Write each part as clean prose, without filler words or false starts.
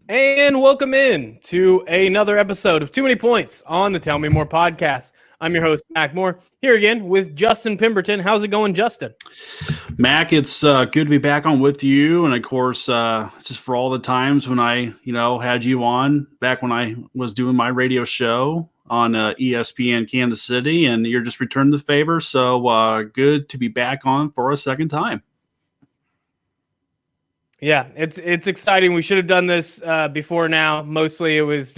And welcome in to another episode of Too Many Points on the Tell Me More podcast. I'm your host, Mac Moore, here again with Justin Pemberton. How's it going, Justin? Mac, it's good to be back on with you. And of course, just for all the times when I, had you on back when I was doing my radio show on ESPN Kansas City, and you're just returning the favor. So good to be back on for a second time. Yeah, it's exciting. We should have done this before now. Mostly it was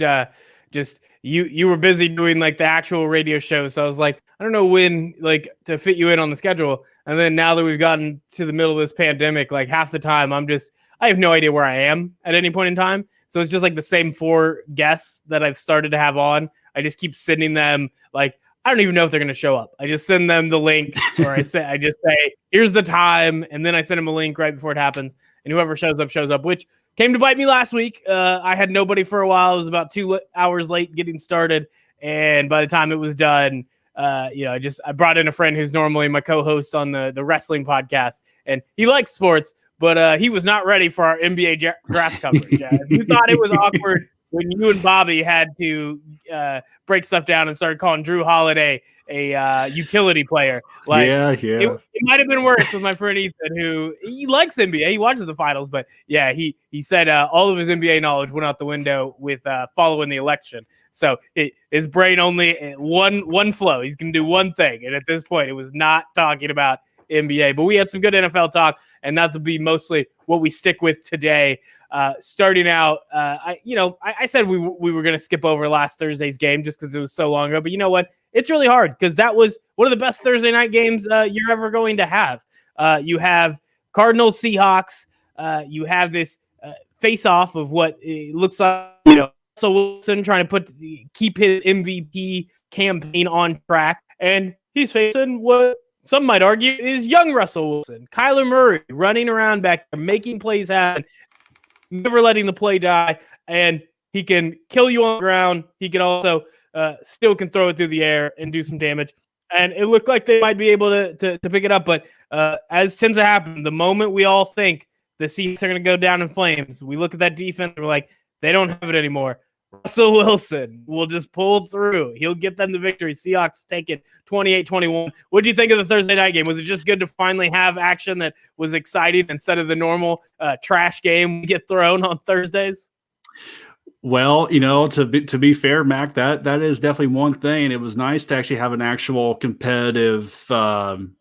just you were busy doing like the actual radio show. So I was like, I don't know when like to fit you in on the schedule. And then now that we've gotten to the middle of this pandemic, like half the time I have no idea where I am at any point in time. So it's just like the same four guests that I've started to have on. I just keep sending them like, I don't even know if they're going to show up. I just send them the link, or I just say, here's the time. And then I send them a link right before it happens. And whoever shows up, which came to bite me last week. I had nobody for a while. I was about 2 hours late getting started. And by the time it was done, I brought in a friend who's normally my co-host on the wrestling podcast. And he likes sports, but he was not ready for our NBA draft coverage. You thought it was awkward when you and Bobby had to break stuff down and started calling Drew Holiday a utility player. Like, it might have been worse with my friend Ethan, who he likes NBA. He watches the finals, but yeah, he said all of his NBA knowledge went out the window with following the election. So his brain only one flow. He's going to do one thing, and at this point, it was not talking about NBA. But we had some good NFL talk, and that'll be mostly what we stick with today. Starting out, I said we were going to skip over last Thursday's game just because it was so long ago. But you know what? It's really hard because that was one of the best Thursday night games you're ever going to have. You have Cardinals Seahawks. You have this face-off of what it looks like, Russell Wilson trying to keep his MVP campaign on track, and he's facing what some might argue is young Russell Wilson, Kyler Murray, running around back there, making plays happen, never letting the play die, and he can kill you on the ground. He can also still can throw it through the air and do some damage. And it looked like they might be able to pick it up, but as tends to happen, the moment we all think the Seahawks are going to go down in flames, we look at that defense and we're like, they don't have it anymore. Russell Wilson will just pull through. He'll get them the victory. Seahawks take it 28-21. What do you think of the Thursday night game? Was it just good to finally have action that was exciting instead of the normal trash game we get thrown on Thursdays? Well, to be fair, Mac, that is definitely one thing. It was nice to actually have an actual competitive, uptight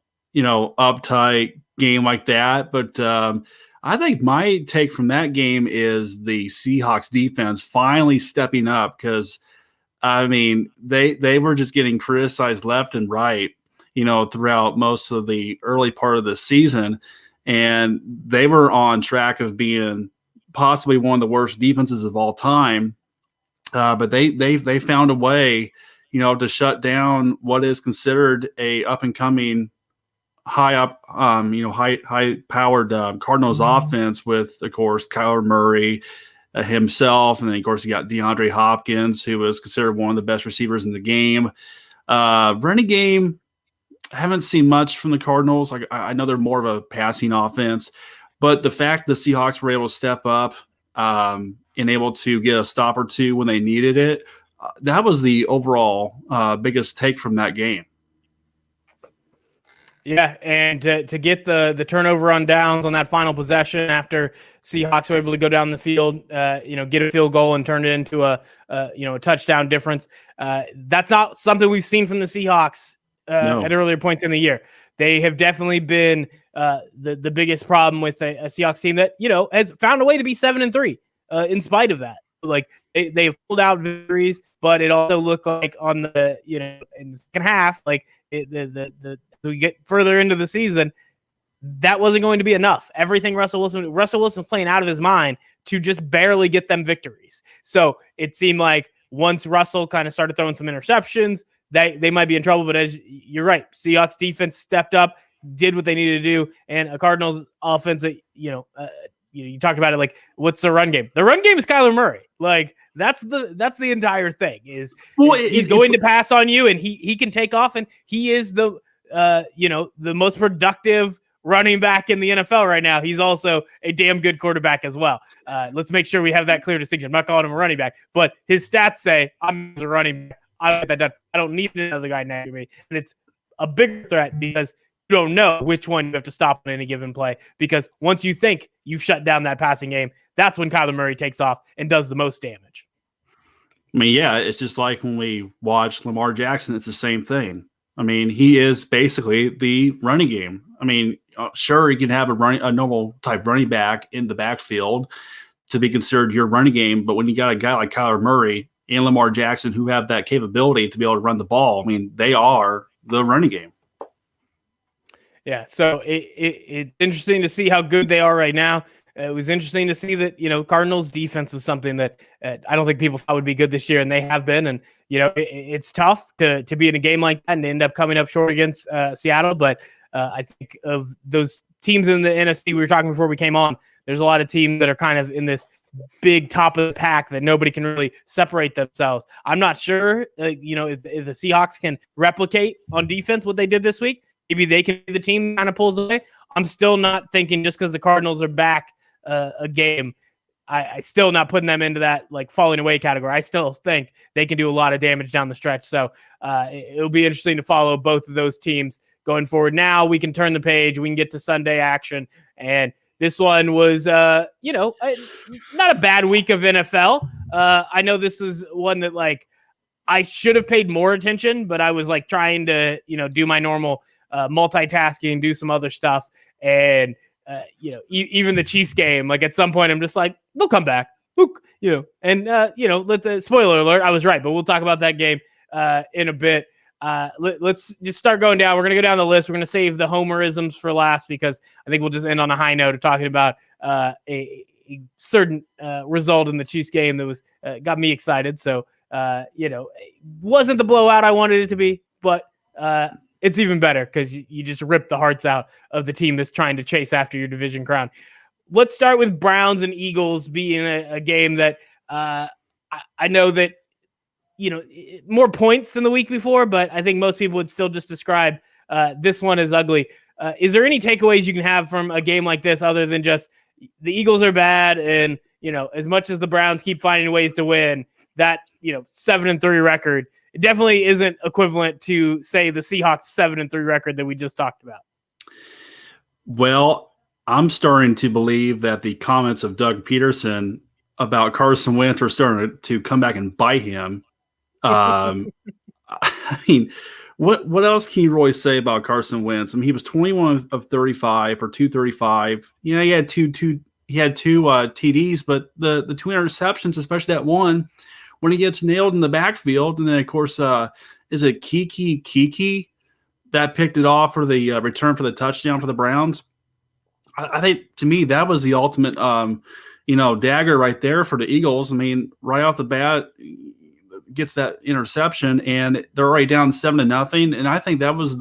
game like that. But I think my take from that game is the Seahawks defense finally stepping up because, they were just getting criticized left and right, throughout most of the early part of the season. And they were on track of being possibly one of the worst defenses of all time. But they found a way, to shut down what is considered a up and coming high powered Cardinals offense with, of course, Kyler Murray himself. And then, of course, you got DeAndre Hopkins, who was considered one of the best receivers in the game. Running game, I haven't seen much from the Cardinals. I know they're more of a passing offense, but the fact the Seahawks were able to step up and able to get a stop or two when they needed it, that was the overall biggest take from that game. Yeah, and to get the turnover on downs on that final possession after Seahawks were able to go down the field, get a field goal and turn it into a touchdown difference. That's not something we've seen from the Seahawks at earlier points in the year. They have definitely been the biggest problem with a Seahawks team that has found a way to be 7-3 in spite of that. Like they've pulled out victories, but it also looked like on the in the second half, like as we get further into the season, that wasn't going to be enough. Everything Russell Wilson was playing out of his mind to just barely get them victories. So it seemed like once Russell kind of started throwing some interceptions, they might be in trouble. But as you're right, Seahawks defense stepped up, did what they needed to do, and a Cardinals offense that you talked about it. Like, what's the run game? The run game is Kyler Murray. Like that's the entire thing. He's going to pass on you, and he can take off, and he is the most productive running back in the NFL right now. He's also a damn good quarterback as well. Let's make sure we have that clear distinction. I'm not calling him a running back, but his stats say I'm a running back. I get that done. I don't need another guy next to me. And it's a big threat because you don't know which one you have to stop on any given play, because once you think you've shut down that passing game, that's when Kyler Murray takes off and does the most damage. I mean, yeah, it's just like when we watch Lamar Jackson, it's the same thing. I mean, he is basically the running game. I mean, sure, you can have a normal type running back in the backfield to be considered your running game, but when you got a guy like Kyler Murray and Lamar Jackson who have that capability to be able to run the ball, I mean, they are the running game. Yeah, so it's interesting to see how good they are right now. It was interesting to see that, Cardinals defense was something that I don't think people thought would be good this year, and they have been. And, it's tough to be in a game like that and end up coming up short against Seattle. But I think of those teams in the NFC we were talking before we came on, there's a lot of teams that are kind of in this big top of the pack that nobody can really separate themselves. I'm not sure, if the Seahawks can replicate on defense what they did this week. Maybe they can be the team that kind of pulls away. I'm still not thinking just because the Cardinals are back a game, I still not putting them into that like falling away category. I still think they can do a lot of damage down the stretch. So it'll be interesting to follow both of those teams going forward. Now we can turn the page. We can get to Sunday action. And this one was, not a bad week of NFL. I know this is one that I should have paid more attention, but I was trying to, do my normal multitasking, do some other stuff. And, even the Chiefs game, at some point I'm just they'll come back, let's spoiler alert. I was right, but we'll talk about that game in a bit. Let's just start going down. We're going to go down the list. We're going to save the homerisms for last, because I think we'll just end on a high note of talking about a certain result in the Chiefs game that was got me excited. So, it wasn't the blowout I wanted it to be, but it's even better because you just ripped the hearts out of the team that's trying to chase after your division crown. Let's start with Browns and Eagles being a game that I know that, more points than the week before, but I think most people would still just describe this one as ugly. Is there any takeaways you can have from a game like this other than just the Eagles are bad and, as much as the Browns keep finding ways to win, that, 7-3 record, it definitely isn't equivalent to, say, the Seahawks 7-3 record that we just talked about. Well, I'm starting to believe that the comments of Doug Peterson about Carson Wentz are starting to come back and bite him. I mean, what else can you really say about Carson Wentz? I mean, he was 21 of 35 for 235. He had two TDs, but the two interceptions, especially that one, when he gets nailed in the backfield, and then of course, is it Kiki that picked it off for the return for the touchdown for the Browns? I think, to me, that was the ultimate, dagger right there for the Eagles. I mean, right off the bat, gets that interception, and they're already down 7-0. And I think that was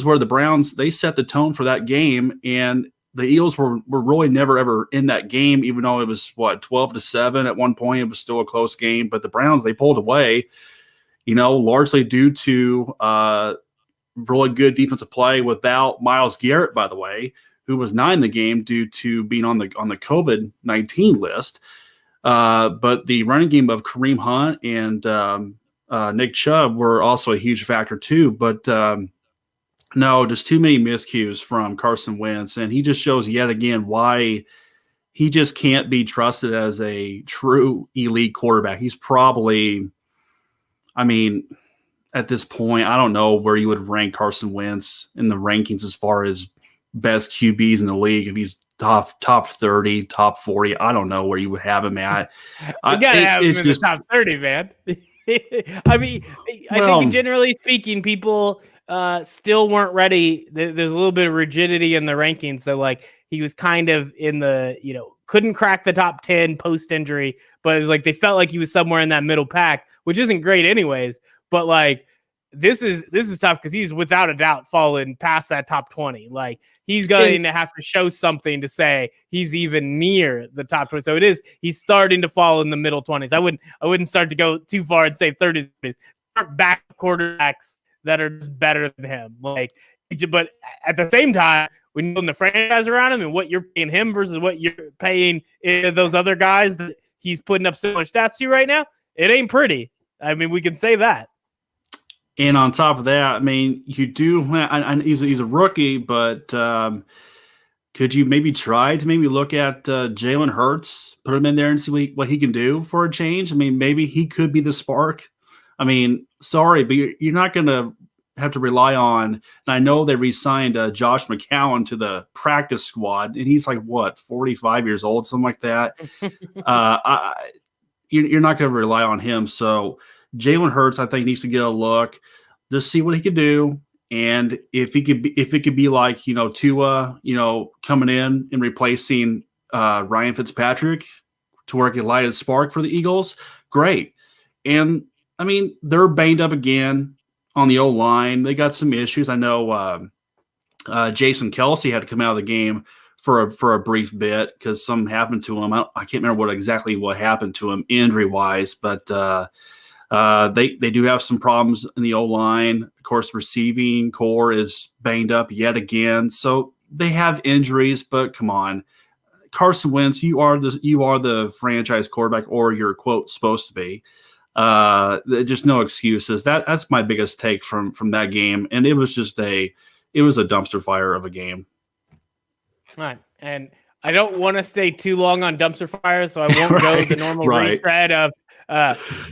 where the Browns, they set the tone for that game, and the Eagles were really never ever in that game, even though it was 12-7 at one point. It was still a close game, but the Browns, they pulled away, largely due to really good defensive play without Myles Garrett, by the way, who was not in the game due to being on the COVID-19 list. But the running game of Kareem Hunt and Nick Chubb were also a huge factor too. But no, just too many miscues from Carson Wentz, and he just shows yet again why he just can't be trusted as a true elite quarterback. He's probably, at this point, I don't know where you would rank Carson Wentz in the rankings as far as best QBs in the league. If he's top 30, top 40, I don't know where you would have him at. You gotta have him in the top 30, man. I think generally speaking, people still weren't ready. There's a little bit of rigidity in the rankings. So he was kind of in the, couldn't crack the top 10 post injury, but it was they felt like he was somewhere in that middle pack, which isn't great anyways. But this is tough because he's without a doubt fallen past that top 20. He's going to have to show something to say he's even near the top 20. So he's starting to fall in the middle 20s. I wouldn't start to go too far and say 30s. Back quarterbacks that are just better than him. But at the same time, when you build the franchise around him and what you're paying him versus what you're paying those other guys that he's putting up similar stats to right now, it ain't pretty. I mean, we can say that. And on top of that, I mean, you do. And he's a rookie, but could you maybe try to maybe look at Jalen Hurts, put him in there and see what he can do for a change? I mean, maybe he could be the spark. I mean, sorry, but you're not going to have to rely on. And I know they re-signed Josh McCown to the practice squad, and he's like, what, 45 years old, something like that. You're not going to rely on him. So Jalen Hurts, I think, needs to get a look, just see what he can do. And if it could be like, Tua, coming in and replacing Ryan Fitzpatrick to where it could light a spark for the Eagles, great. And I mean, they're banged up again on the O-line. They got some issues. I know Jason Kelce had to come out of the game for a brief bit because something happened to him. I can't remember exactly what happened to him injury-wise, but they do have some problems in the O-line. Of course, receiving core is banged up yet again. So they have injuries, but come on. Carson Wentz, you are the franchise quarterback, or you're, quote, supposed to be. Just no excuses. That's my biggest take from that game. And it was a dumpster fire of a game. All right. And I don't want to stay too long on dumpster fire, so I won't go the normal retread of,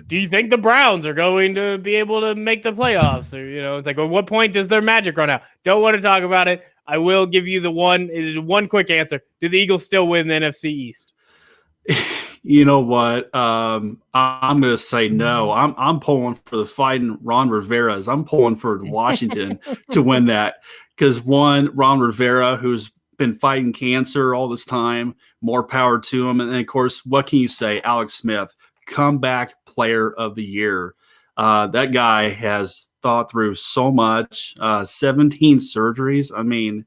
do you think the Browns are going to be able to make the playoffs? Or, it's like, at what point does their magic run out? Don't want to talk about it. I will give you one quick answer. Do the Eagles still win the NFC East? You know what? I'm going to say no. I'm pulling for the fighting Ron Rivera's. I'm pulling for Washington to win that because, one, Ron Rivera, who's been fighting cancer all this time, more power to him. And then, of course, what can you say? Alex Smith, comeback player of the year. That guy has thought through so much. 17 surgeries. I mean,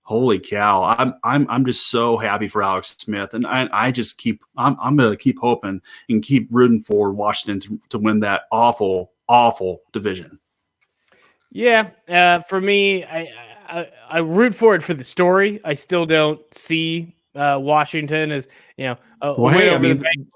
holy cow! I'm just so happy for Alex Smith, and I'm going to keep hoping and keep rooting for Washington to win that awful division. Yeah, for me, I root for it for the story. I still don't see Washington as win over the Bengals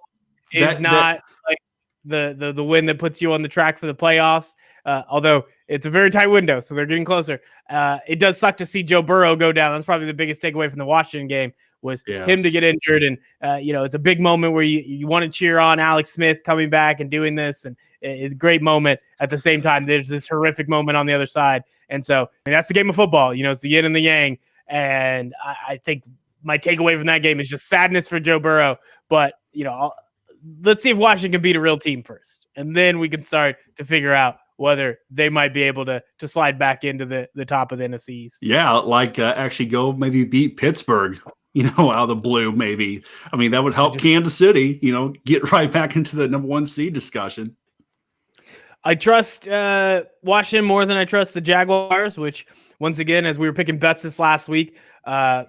is not like the win that puts you on the track for the playoffs. Although it's a very tight window, so they're getting closer. It does suck to see Joe Burrow go down. That's probably the biggest takeaway from the Washington game was him to get injured. And, it's a big moment where you want to cheer on Alex Smith coming back and doing this. And it's a great moment. At the same time, there's this horrific moment on the other side. And so that's the game of football. It's the yin and the yang. And I think my takeaway from that game is just sadness for Joe Burrow. But, let's see if Washington can beat a real team first. And then we can start to figure out whether they might be able to slide back into the top of the NFC East. Yeah, like actually go maybe beat Pittsburgh, out of the blue maybe. I mean, that would help Kansas City, get right back into the number 1 seed discussion. I trust Washington more than I trust the Jaguars, which, once again, as we were picking bets this last week, I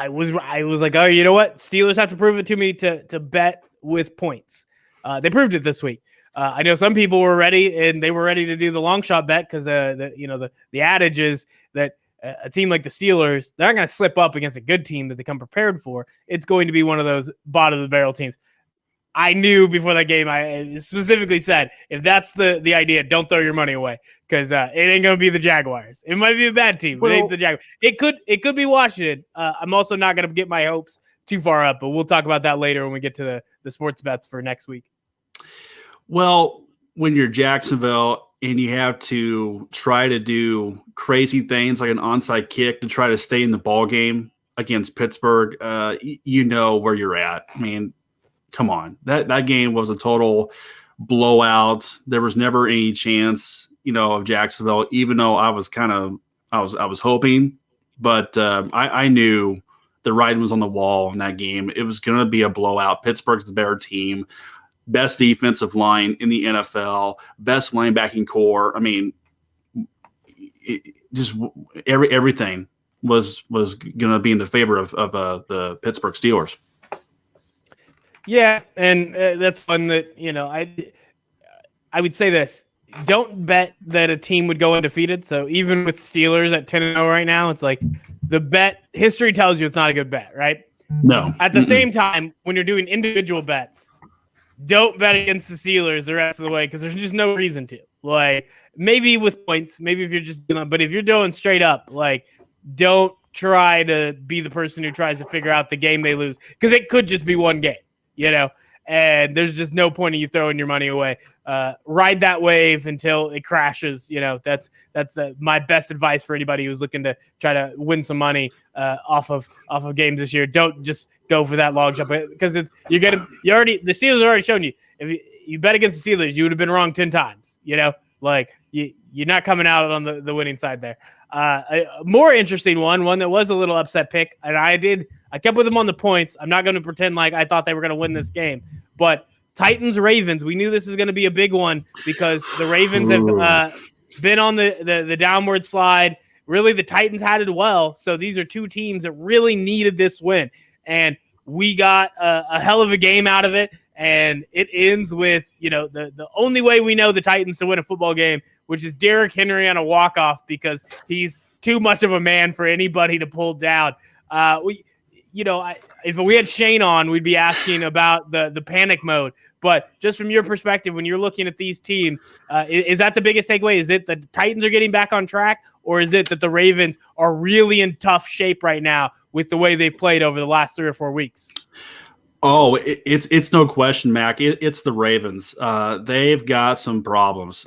was like, oh, you know what? Steelers have to prove it to me to bet with points. They proved it this week. I know some people were ready, and they were ready to do the long shot bet because the adage is that a team like the Steelers, they're not going to slip up against a good team that they come prepared for. It's going to be one of those bottom of the barrel teams. I knew before that game, I specifically said, if that's the idea, don't throw your money away because it ain't going to be the Jaguars. It might be a bad team, but it ain't the Jaguars. It could be Washington. I'm also not going to get my hopes too far up, but we'll talk about that later when we get to the sports bets for next week. Well, when you're Jacksonville and you have to try to do crazy things like an onside kick to try to stay in the ball game against Pittsburgh, you know where you're at. I mean, come on. That game was a total blowout. There was never any chance, of Jacksonville, even though I was hoping, but I knew the writing was on the wall in that game. It was going to be a blowout. Pittsburgh's the better team. Best defensive line in the NFL, best linebacking core. I mean, just everything was going to be in the favor of the Pittsburgh Steelers. Yeah, and that's fun that I would say this. don't bet that a team would go undefeated. So even with Steelers at 10-0 right now, it's like the bet history tells you it's not a good bet, right? No. At the same time, when you're doing individual bets, don't bet against the Steelers the rest of the way because there's just no reason to. Like maybe with points, maybe if you're just doing, but if you're doing straight up, like don't try to be the person who tries to figure out the game they lose because it could just be one game, you know. And there's just no point in you throwing your money away. Ride that wave until it crashes. You know, that's my best advice for anybody who's looking to try to win some money off of games this year. Don't just go for that long jump because the Steelers are already shown you. If you bet against the Steelers, you would have been wrong 10 times. You know, like you're not coming out on the winning side there. A more interesting one that was a little upset pick, and I kept with them on the points. I'm not going to pretend like I thought they were going to win this game, but Titans Ravens. We knew this is going to be a big one because the Ravens have been on the downward slide. Really, the Titans had it well. So these are two teams that really needed this win, and we got a hell of a game out of it. And it ends with the only way we know the Titans to win a football game, which is Derrick Henry on a walk-off because he's too much of a man for anybody to pull down. If we had Shane on, we'd be asking about the panic mode. But just from your perspective, when you're looking at these teams, is that the biggest takeaway? Is it that the Titans are getting back on track, or is it that the Ravens are really in tough shape right now with the way they've played over the last 3 or 4 weeks? Oh, it's no question, Mac. It's the Ravens. They've got some problems.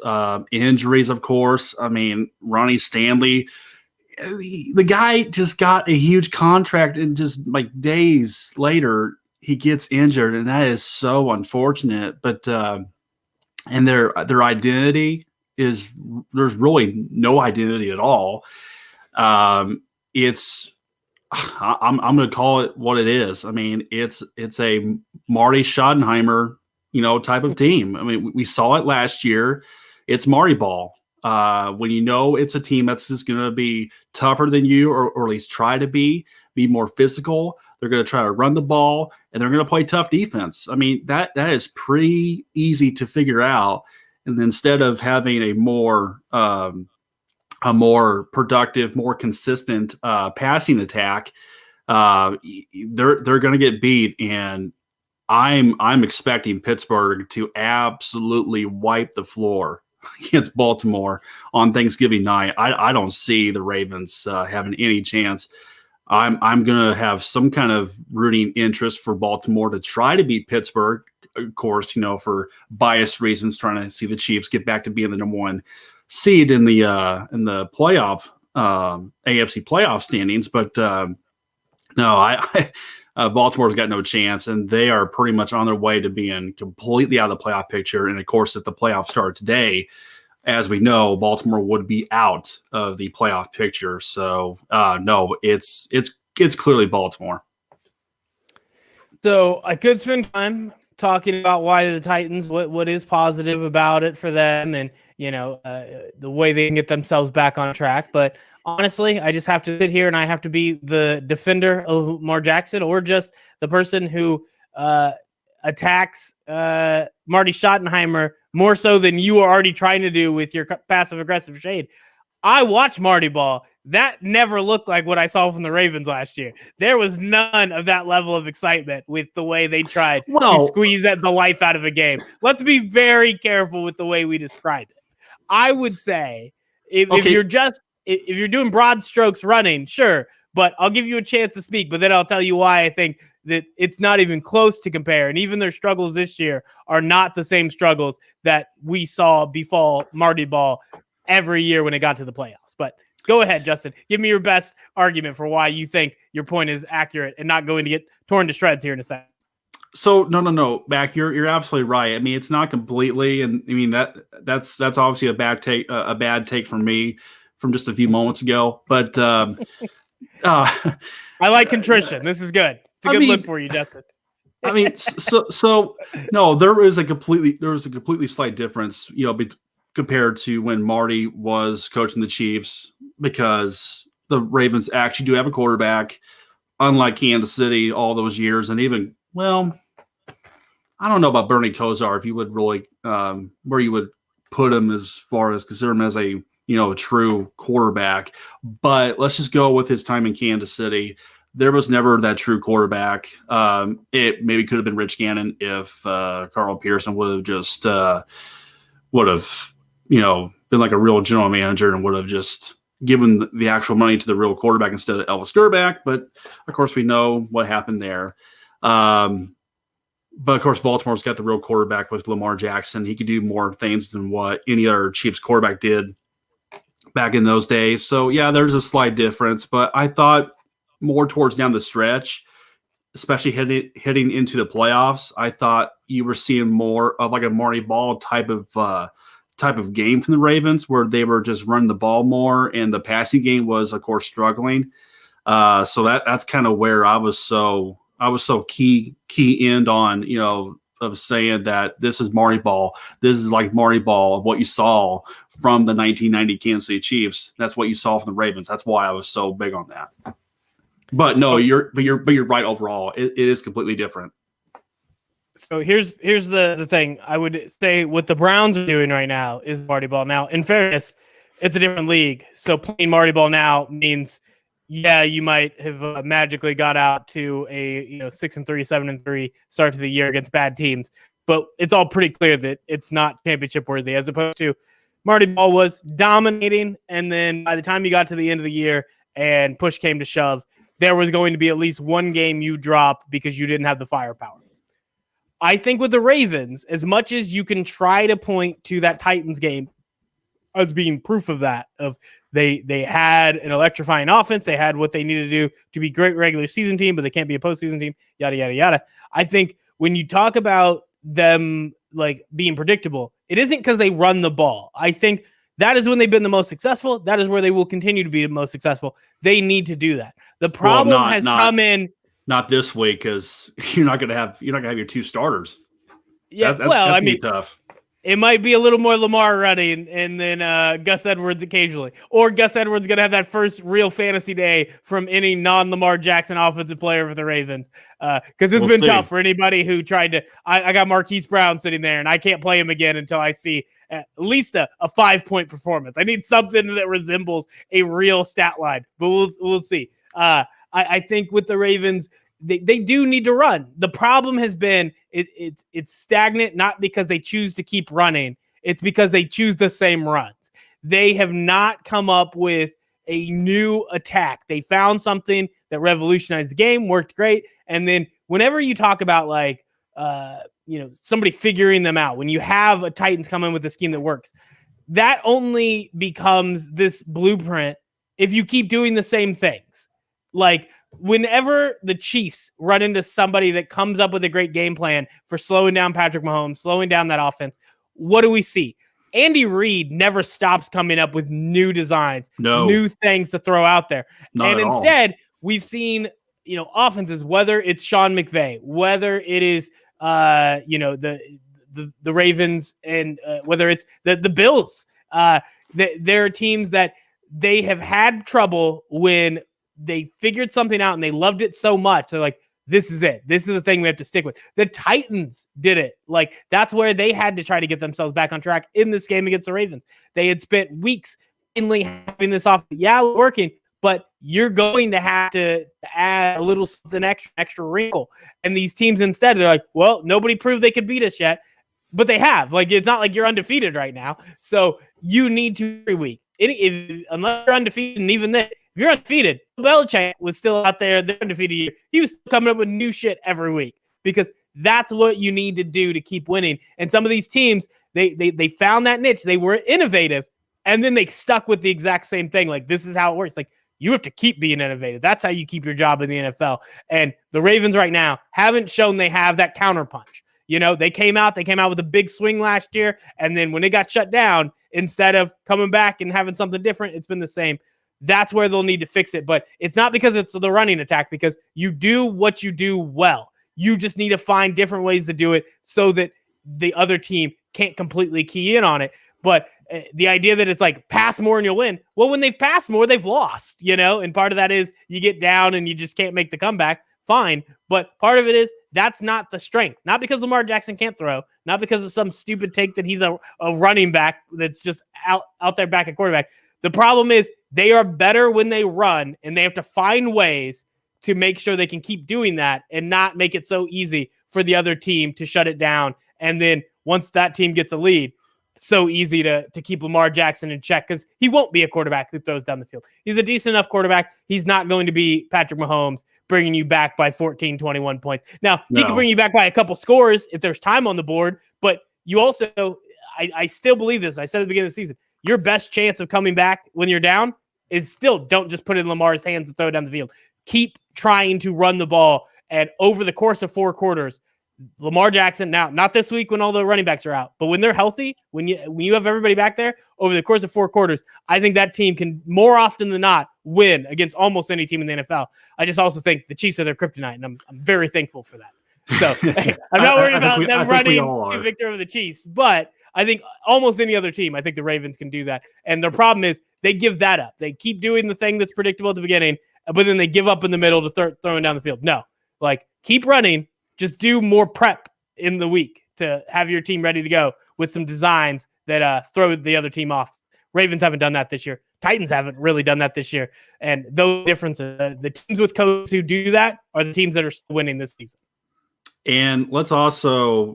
Injuries, of course. I mean, Ronnie Stanley, the guy just got a huge contract, and just like days later, he gets injured, and that is so unfortunate. But and their identity is there's really no identity at all. It's I'm going to call it what it is. I mean, it's a Marty Schottenheimer, type of team. I mean, we saw it last year. It's Marty ball. When it's a team that's just going to be tougher than you, or at least try to be more physical. They're going to try to run the ball, and they're going to play tough defense. I mean, that is pretty easy to figure out. And instead of having a more productive, more consistent passing attack, they're going to get beat. And I'm expecting Pittsburgh to absolutely wipe the floor against Baltimore on Thanksgiving night. I don't see the Ravens having any chance. I'm going to have some kind of rooting interest for Baltimore to try to beat Pittsburgh, of course, for biased reasons, trying to see the Chiefs get back to being the number one seed in the playoff AFC playoff standings. But no, Baltimore's got no chance, and they are pretty much on their way to being completely out of the playoff picture. And of course, if the playoffs start today, as we know, Baltimore would be out of the playoff picture. So no, it's clearly Baltimore. So I could spend time talking about why the Titans, what is positive about it for them, and the way they can get themselves back on track. But honestly, I just have to sit here and I have to be the defender of Lamar Jackson, or just the person who attacks Marty Schottenheimer more so than you are already trying to do with your passive aggressive shade. I watched Marty Ball. That never looked like what I saw from the Ravens last year. There was none of that level of excitement with the way they tried to squeeze the life out of a game. Let's be very careful with the way we describe it. I would say if you're doing broad strokes running, sure, but I'll give you a chance to speak, but then I'll tell you why I think that it's not even close to compare. And even their struggles this year are not the same struggles that we saw befall Marty Ball every year when it got to the playoffs. But go ahead, Justin. Give me your best argument for why you think your point is accurate and not going to get torn to shreds here in a second. So no, Mac, you're absolutely right. I mean, it's not completely, and I mean that's obviously a bad take from me from just a few moments ago. But I like contrition. This is good. It's a good look for you, Justin. I mean, so no, there was a completely slight difference, compared to when Marty was coaching the Chiefs, because the Ravens actually do have a quarterback, unlike Kansas City all those years. And even, well, I don't know about Bernie Kosar, if you would really, where you would put him as far as consider him as a a true quarterback. But let's just go with his time in Kansas City. There was never that true quarterback. It maybe could have been Rich Gannon if Carl Pearson would have just been like a real general manager and would have just given the actual money to the real quarterback instead of Elvis Gerback. But of course, we know what happened there. But of course, Baltimore's got the real quarterback with Lamar Jackson. He could do more things than what any other Chiefs quarterback did back in those days. So yeah, there's a slight difference, but I thought more towards down the stretch, especially heading into the playoffs, I thought you were seeing more of like a Marty Ball type of game from the Ravens, where they were just running the ball more, and the passing game was, of course, struggling. So that's kind of where I was so key end on, of saying that this is Marty Ball. This is like Marty Ball of what you saw from the 1990 Kansas City Chiefs. That's what you saw from the Ravens. That's why I was so big on that. But no, you're right overall. It is completely different. So here's the thing. I would say what the Browns are doing right now is Marty Ball. Now, in fairness, it's a different league. So playing Marty Ball now means, yeah, you might have magically got out to a 6-3, 7-3 start to the year against bad teams, but it's all pretty clear that it's not championship worthy, as opposed to Marty Ball was dominating, and then by the time you got to the end of the year and push came to shove, there was going to be at least one game you dropped because you didn't have the firepower. I think with the Ravens, as much as you can try to point to that Titans game as being proof of that, of they had an electrifying offense, they had what they needed to do to be a great regular season team, but they can't be a postseason team, yada, yada, yada. I think when you talk about them like being predictable, it isn't because they run the ball. I think that is when they've been the most successful. That is where they will continue to be the most successful. They need to do that. The problem has come in. Not this week, because you're not gonna have your two starters. Yeah, that's tough. It might be a little more Lamar running, and then Gus Edwards occasionally, or Gus Edwards gonna have that first real fantasy day from any non-Lamar Jackson offensive player for the Ravens, because it's been tough for anybody who tried to. I got Marquise Brown sitting there, and I can't play him again until I see at least a 5-point performance. I need something that resembles a real stat line, but we'll see. I think with the Ravens, they do need to run. The problem has been it's stagnant, not because they choose to keep running. It's because they choose the same runs. They have not come up with a new attack. They found something that revolutionized the game, worked great. And then whenever you talk about like, somebody figuring them out, when you have a Titans come in with a scheme that works, that only becomes this blueprint if you keep doing the same things. Like whenever the Chiefs run into somebody that comes up with a great game plan for slowing down Patrick Mahomes, slowing down that offense, what do we see? Andy Reid never stops coming up with new designs, new things to throw out there. And instead, we've seen, offenses, whether it's Sean McVay, whether it is, the Ravens, and whether it's the Bills, there are teams that they have had trouble when they figured something out and they loved it so much. They're like, this is it. This is the thing we have to stick with. The Titans did it. Like, that's where they had to try to get themselves back on track in this game against the Ravens. They had spent weeks finally having this off. Yeah, working, but you're going to have to add a little something extra wrinkle. And these teams instead, they're like, well, nobody proved they could beat us yet, but they have. Like, it's not like you're undefeated right now. So you need to every week. Unless you're undefeated, and even then, if you're undefeated, Belichick was still out there. They're undefeated. He was coming up with new shit every week, because that's what you need to do to keep winning. And some of these teams, they found that niche. They were innovative, and then they stuck with the exact same thing. Like, this is how it works. Like, you have to keep being innovative. That's how you keep your job in the NFL. And the Ravens right now haven't shown they have that counterpunch. They came out with a big swing last year, and then when it got shut down, instead of coming back and having something different, it's been the same. That's where they'll need to fix it. But it's not because it's the running attack, because you do what you do well. You just need to find different ways to do it so that the other team can't completely key in on it. But the idea that it's like pass more and you'll win. Well, when they've passed more, they've lost, and part of that is you get down and you just can't make the comeback. fine. But part of it is that's not the strength. Not because Lamar Jackson can't throw, not because of some stupid take that he's a running back that's just out there back at quarterback. The problem is they are better when they run, and they have to find ways to make sure they can keep doing that and not make it so easy for the other team to shut it down. And then once that team gets a lead, so easy to keep Lamar Jackson in check because he won't be a quarterback who throws down the field. He's a decent enough quarterback. He's not going to be Patrick Mahomes bringing you back by 14, 21 points. Now, he can bring you back by a couple scores if there's time on the board, but you also, I still believe this. I said at the beginning of the season, your best chance of coming back when you're down is still don't just put it in Lamar's hands and throw it down the field. Keep trying to run the ball, and over the course of 4 quarters, Lamar Jackson, now not this week when all the running backs are out, but when they're healthy, when you have everybody back there over the course of 4 quarters, I think that team can more often than not win against almost any team in the NFL. I just also think the Chiefs are their kryptonite, and I'm very thankful for that. So I'm not worried about them running to victory over the Chiefs, but I think almost any other team, I think the Ravens can do that. And their problem is they give that up. They keep doing the thing that's predictable at the beginning, but then they give up in the middle to start throwing down the field. No, keep running. Just do more prep in the week to have your team ready to go with some designs that throw the other team off. Ravens haven't done that this year. Titans haven't really done that this year. And those differences, the teams with coaches who do that are the teams that are still winning this season. And let's also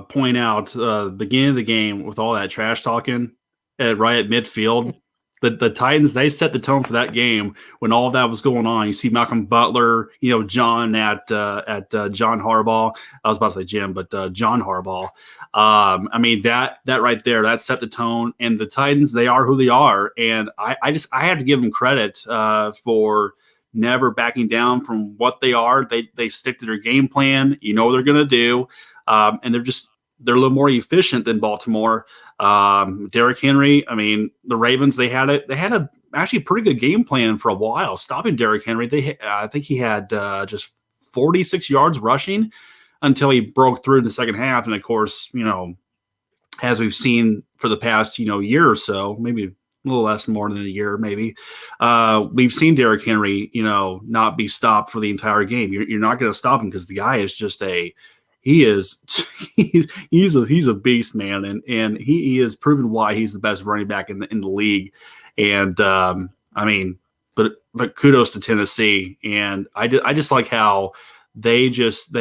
point out the beginning of the game with all that trash talking right at midfield. The Titans, they set the tone for that game when all of that was going on. You see Malcolm Butler, John at John Harbaugh. I was about to say Jim, but John Harbaugh. I mean, that right there, that set the tone. And the Titans, they are who they are. And I have to give them credit for never backing down from what they are. They stick to their game plan. You know what they're going to do. And they're a little more efficient than Baltimore. Derrick Henry, I mean, the Ravens, they had a actually pretty good game plan for a while, stopping Derrick Henry. I think he had just 46 yards rushing until he broke through in the second half. And of course, as we've seen for the past, year or so, maybe a little less more than a year, maybe, we've seen Derrick Henry, not be stopped for the entire game. You're not going to stop him because the guy is just he's a beast, man, and he has proven why he's the best running back in the league. And I mean, but kudos to Tennessee, and I just like how they just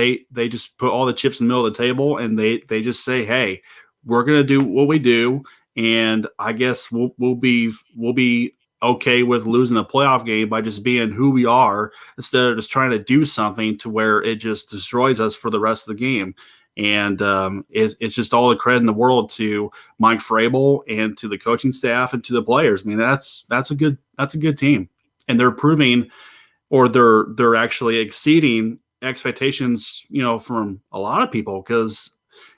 put all the chips in the middle of the table, and they just say, hey, we're gonna do what we do, and I guess we'll be okay with losing a playoff game by just being who we are instead of just trying to do something to where it just destroys us for the rest of the game. And it's just all the credit in the world to Mike Vrabel and to the coaching staff and to the players. I mean, that's a good team, and they're proving, or they're actually exceeding expectations, from a lot of people, because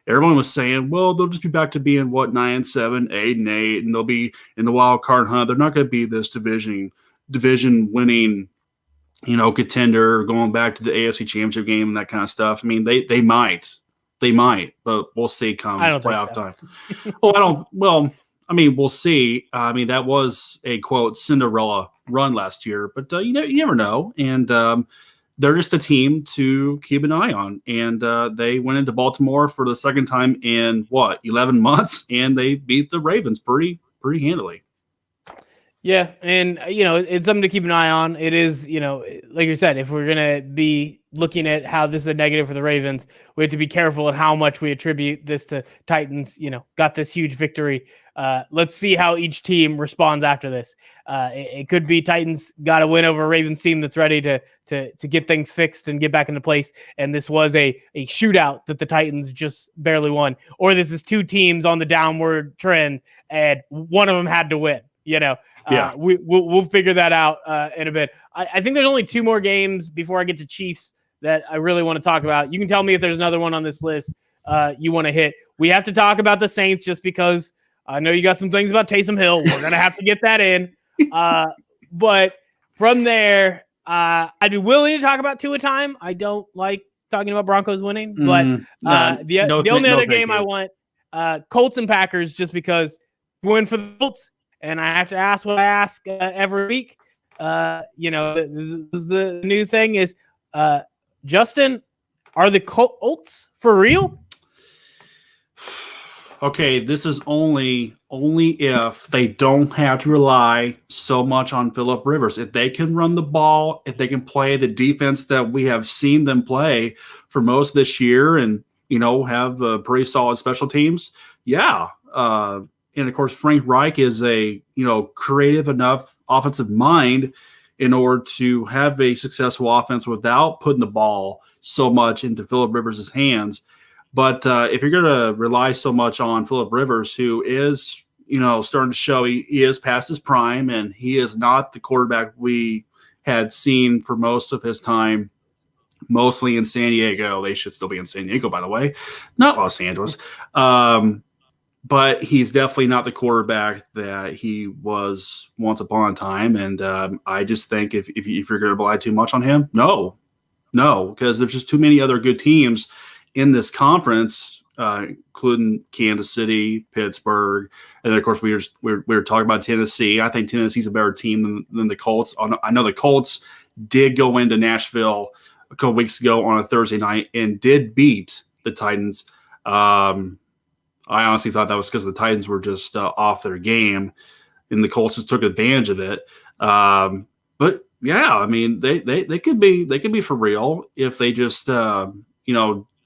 everyone was saying, well, they'll just be back to being 9-7, 8-8, and they'll be in the wild card hunt. They're not going to be this division winning, contender, going back to the AFC Championship game and that kind of stuff. I mean, they might, but we'll see come playoff time. We'll see. I mean, that was a quote Cinderella run last year, but you never know. And they're just a team to keep an eye on. And they went into Baltimore for the second time in 11 months, and they beat the Ravens pretty handily. Yeah, and it's something to keep an eye on. It is, like you said, if we're gonna be looking at how this is a negative for the Ravens, we have to be careful at how much we attribute this to Titans. Got this huge victory. Let's see how each team responds after this. It could be Titans got a win over a Ravens team that's ready to get things fixed and get back into place, and this was a shootout that the Titans just barely won, or this is two teams on the downward trend and one of them had to win. We'll figure that out in a bit. I think there's only 2 more games before I get to Chiefs that I really want to talk about. You can tell me if there's another one on this list you want to hit. We have to talk about the Saints just because I know you got some things about Taysom Hill. We're going to have to get that in. But from there, I'd be willing to talk about Tua time. I don't like talking about Broncos winning, but the only other game I want, Colts and Packers, just because we win for the Colts. And I have to ask what I ask every week. The new thing is Justin, are the Colts for real? Okay, this is only if they don't have to rely so much on Phillip Rivers. If they can run the ball, if they can play the defense that we have seen them play for most of this year, and have pretty solid special teams, yeah. And of course, Frank Reich is a creative enough offensive mind in order to have a successful offense without putting the ball so much into Phillip Rivers' hands. But if you're going to rely so much on Phillip Rivers, who is, starting to show he is past his prime, and he is not the quarterback we had seen for most of his time, mostly in San Diego. They should still be in San Diego, by the way, not Los Angeles. But he's definitely not the quarterback that he was once upon a time. And I just think if you're going to rely too much on him, no, because there's just too many other good teams in this conference, including Kansas City, Pittsburgh, and then of course we were talking about Tennessee. I think Tennessee's a better team than the Colts. I know the Colts did go into Nashville a couple weeks ago on a Thursday night and did beat the Titans. I honestly thought that was because the Titans were just off their game, and the Colts just took advantage of it. But yeah, I mean they could be for real if they just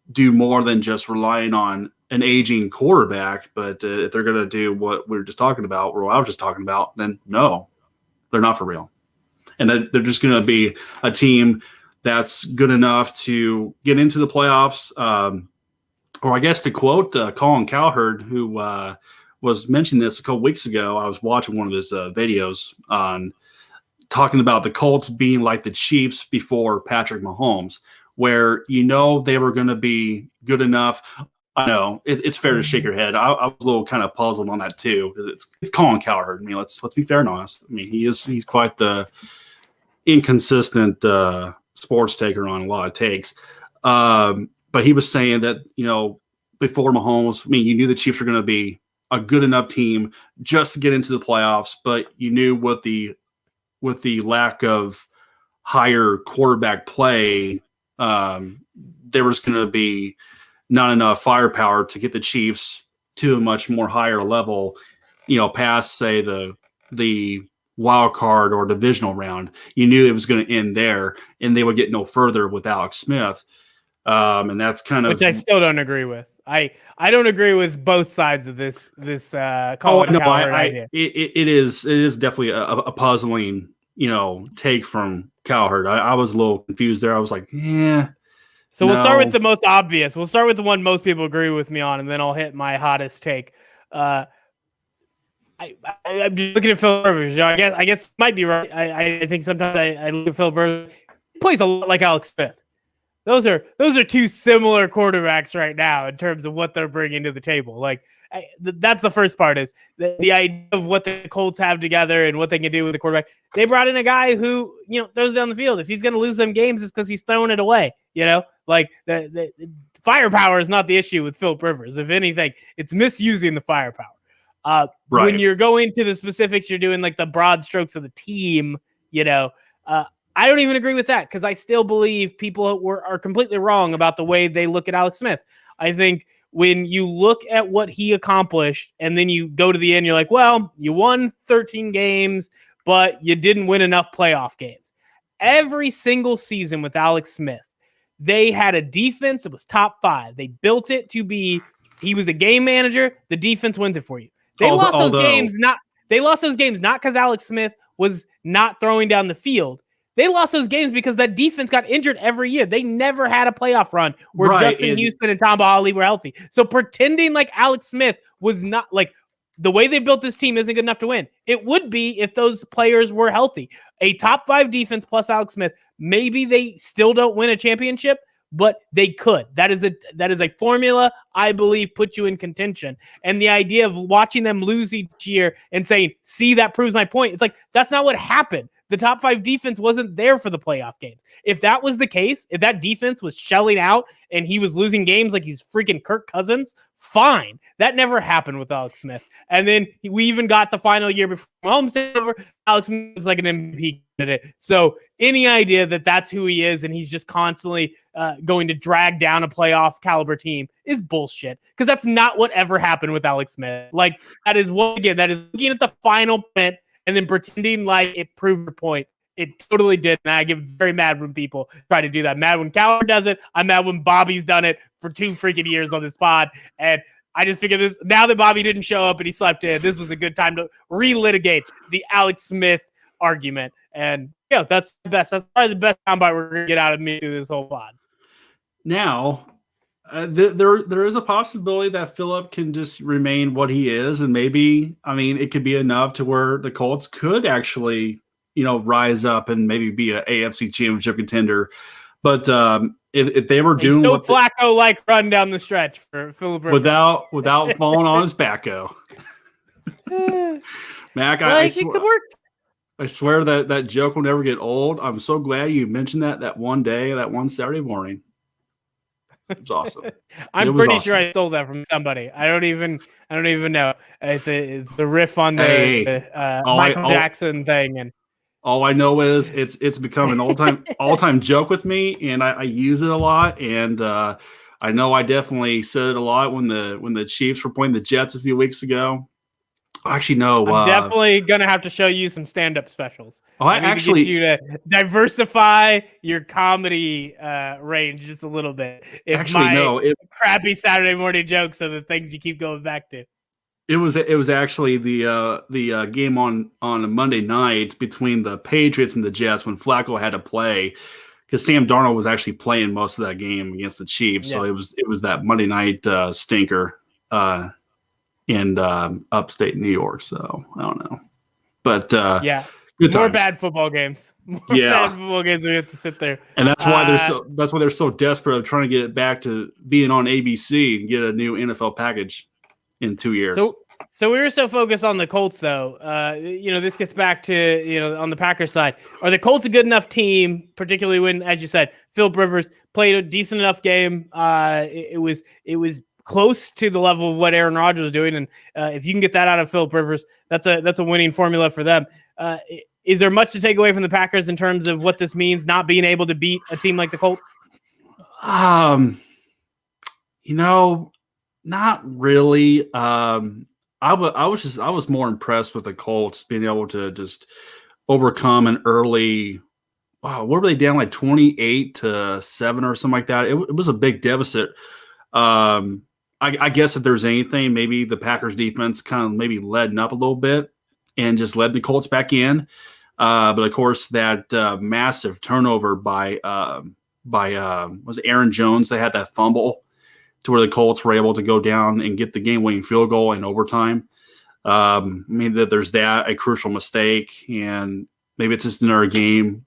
do more than just relying on an aging quarterback. But if they're going to do what we were just talking about, or what I was just talking about, then no, they're not for real. And they're just going to be a team that's good enough to get into the playoffs. Or I guess to quote Colin Cowherd, who was mentioning this a couple weeks ago, I was watching one of his videos on talking about the Colts being like the Chiefs before Patrick Mahomes, where they were going to be good enough. I know it's fair to shake your head. I was a little kind of puzzled on that too. It's Colin Cowherd. I mean, let's be fair and honest. I mean, he's quite the inconsistent sports taker on a lot of takes. But he was saying that before Mahomes, I mean, you knew the Chiefs were going to be a good enough team just to get into the playoffs, but you knew with the lack of higher quarterback play, there was going to be not enough firepower to get the Chiefs to a much more higher level, past, say, the wild card or divisional round. You knew it was going to end there, and they would get no further with Alex Smith. And that's kind of, which I still don't agree with. I don't agree with both sides of this Colin Cowherd idea. It is definitely a puzzling take from Cowherd. I was a little confused there. I was like, yeah. So we'll start with the most obvious. We'll start with the one most people agree with me on, and then I'll hit my hottest take. I'm just looking at Phil Rivers. I guess might be right. I think sometimes I look at Phil Rivers. He plays a lot like Alex Smith. Those are two similar quarterbacks right now in terms of what they're bringing to the table. Like that's the first part is the idea of what the Colts have together and what they can do with the quarterback. They brought in a guy who throws down the field. If he's going to lose them games, it's because he's throwing it away. Like the firepower is not the issue with Phillip Rivers. If anything, it's misusing the firepower. Right. When you're going to the specifics, you're doing like the broad strokes of the team. I don't even agree with that because I still believe people are completely wrong about the way they look at Alex Smith. I think when you look at what he accomplished and then you go to the end, you're like, well, you won 13 games, but you didn't win enough playoff games. Every single season with Alex Smith, they had a defense that was top 5. They built it to be, he was a game manager. The defense wins it for you. They lost those games not because Alex Smith was not throwing down the field. They lost those games because that defense got injured every year. They never had a playoff run where Justin Houston and Tom Bahali were healthy. So pretending like Alex Smith was not like the way they built this team isn't good enough to win. It would be if those players were healthy. A top 5 defense plus Alex Smith, maybe they still don't win a championship, but they could. That is a formula I believe put you in contention. And the idea of watching them lose each year and saying, see, that proves my point. It's like, that's not what happened. the top 5 defense wasn't there for the playoff games. If that was the case, if that defense was shelling out and he was losing games like he's freaking Kirk Cousins, fine. That never happened with Alex Smith. And then we even got the final year before Mahomes took over. Alex Smith looks like an MVP candidate. So any idea that that's who he is and he's just constantly going to drag down a playoff caliber team is bullshit, because that's not what ever happened with Alex Smith. Like, that is looking at the final print and then pretending like it proved a point. It totally did. And I get very mad when people try to do that. Mad when Cowher does it. I'm mad when Bobby's done it for 2 freaking years on this pod. And I just figured this, now that Bobby didn't show up and he slept in, this was a good time to relitigate the Alex Smith argument. And yeah, that's the best. That's probably the best soundbite we're going to get out of me through this whole pod. Now, there is a possibility that Phillip can just remain what he is, and maybe, I mean, it could be enough to where the Colts could actually, rise up and maybe be an AFC Championship contender. But if they were doing no Flacco like run down the stretch for Phillip without falling on his backo, Mac, it could work. I swear that joke will never get old. I'm so glad you mentioned that one day, that one Saturday morning. It was awesome. I'm pretty sure I stole that from somebody. I don't even know. It's a riff on the Michael Jackson thing, and all I know is it's become an all-time joke with me, and I use it a lot. And I know I definitely said it a lot when the Chiefs were playing the Jets a few weeks ago. Actually, no. I'm definitely gonna have to show you some stand-up specials. I need to get you to diversify your comedy range just a little bit. Crappy Saturday morning jokes are the things you keep going back to. It was actually the game on a Monday night between the Patriots and the Jets when Flacco had to play, because Sam Darnold was actually playing most of that game against the Chiefs. Yeah. So it was that Monday night stinker. In upstate New York, so I don't know, but more bad football games. Bad football games. We have to sit there, and that's why they're so desperate of trying to get it back to being on ABC and get a new NFL package in 2 years. So we were so focused on the Colts, though. This gets back to on the Packers side. Are the Colts a good enough team, particularly when, as you said, Philip Rivers played a decent enough game? It was close to the level of what Aaron Rodgers was doing, and if you can get that out of Philip Rivers, that's a winning formula for them. Is there much to take away from the Packers in terms of what this means, not being able to beat a team like the Colts? Not really. I was more impressed with the Colts being able to just overcome an early. Wow, what were they down, like 28-7 or something like that? It was a big deficit. I guess if there's anything, maybe the Packers defense kind of maybe leading up a little bit and just led the Colts back in. But of course, that massive turnover by was it Aaron Jones? They had that fumble to where the Colts were able to go down and get the game-winning field goal in overtime. Maybe there's a crucial mistake, and maybe it's just another game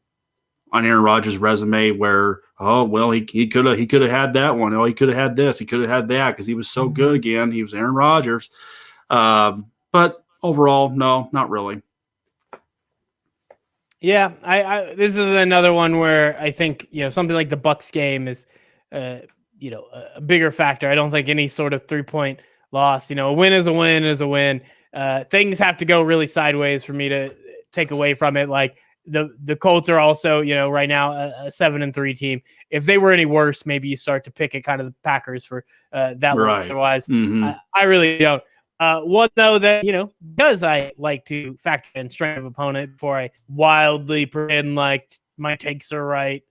on Aaron Rodgers' resume where, he could have had that one. He could have had this. He could have had that because he was so good again. He was Aaron Rodgers. But overall, no, not really. Yeah, I this is another one where I think something like the Bucs game is a bigger factor. I don't think any sort of 3-point loss. A win is a win is a win. Things have to go really sideways for me to take away from it. Like the Colts are also, right now a 7-3 team. If they were any worse, maybe you start to pick at kind of the Packers for that. Right. Otherwise, I really don't. One though that because I like to factor in strength of opponent before I wildly pretend like my takes are right.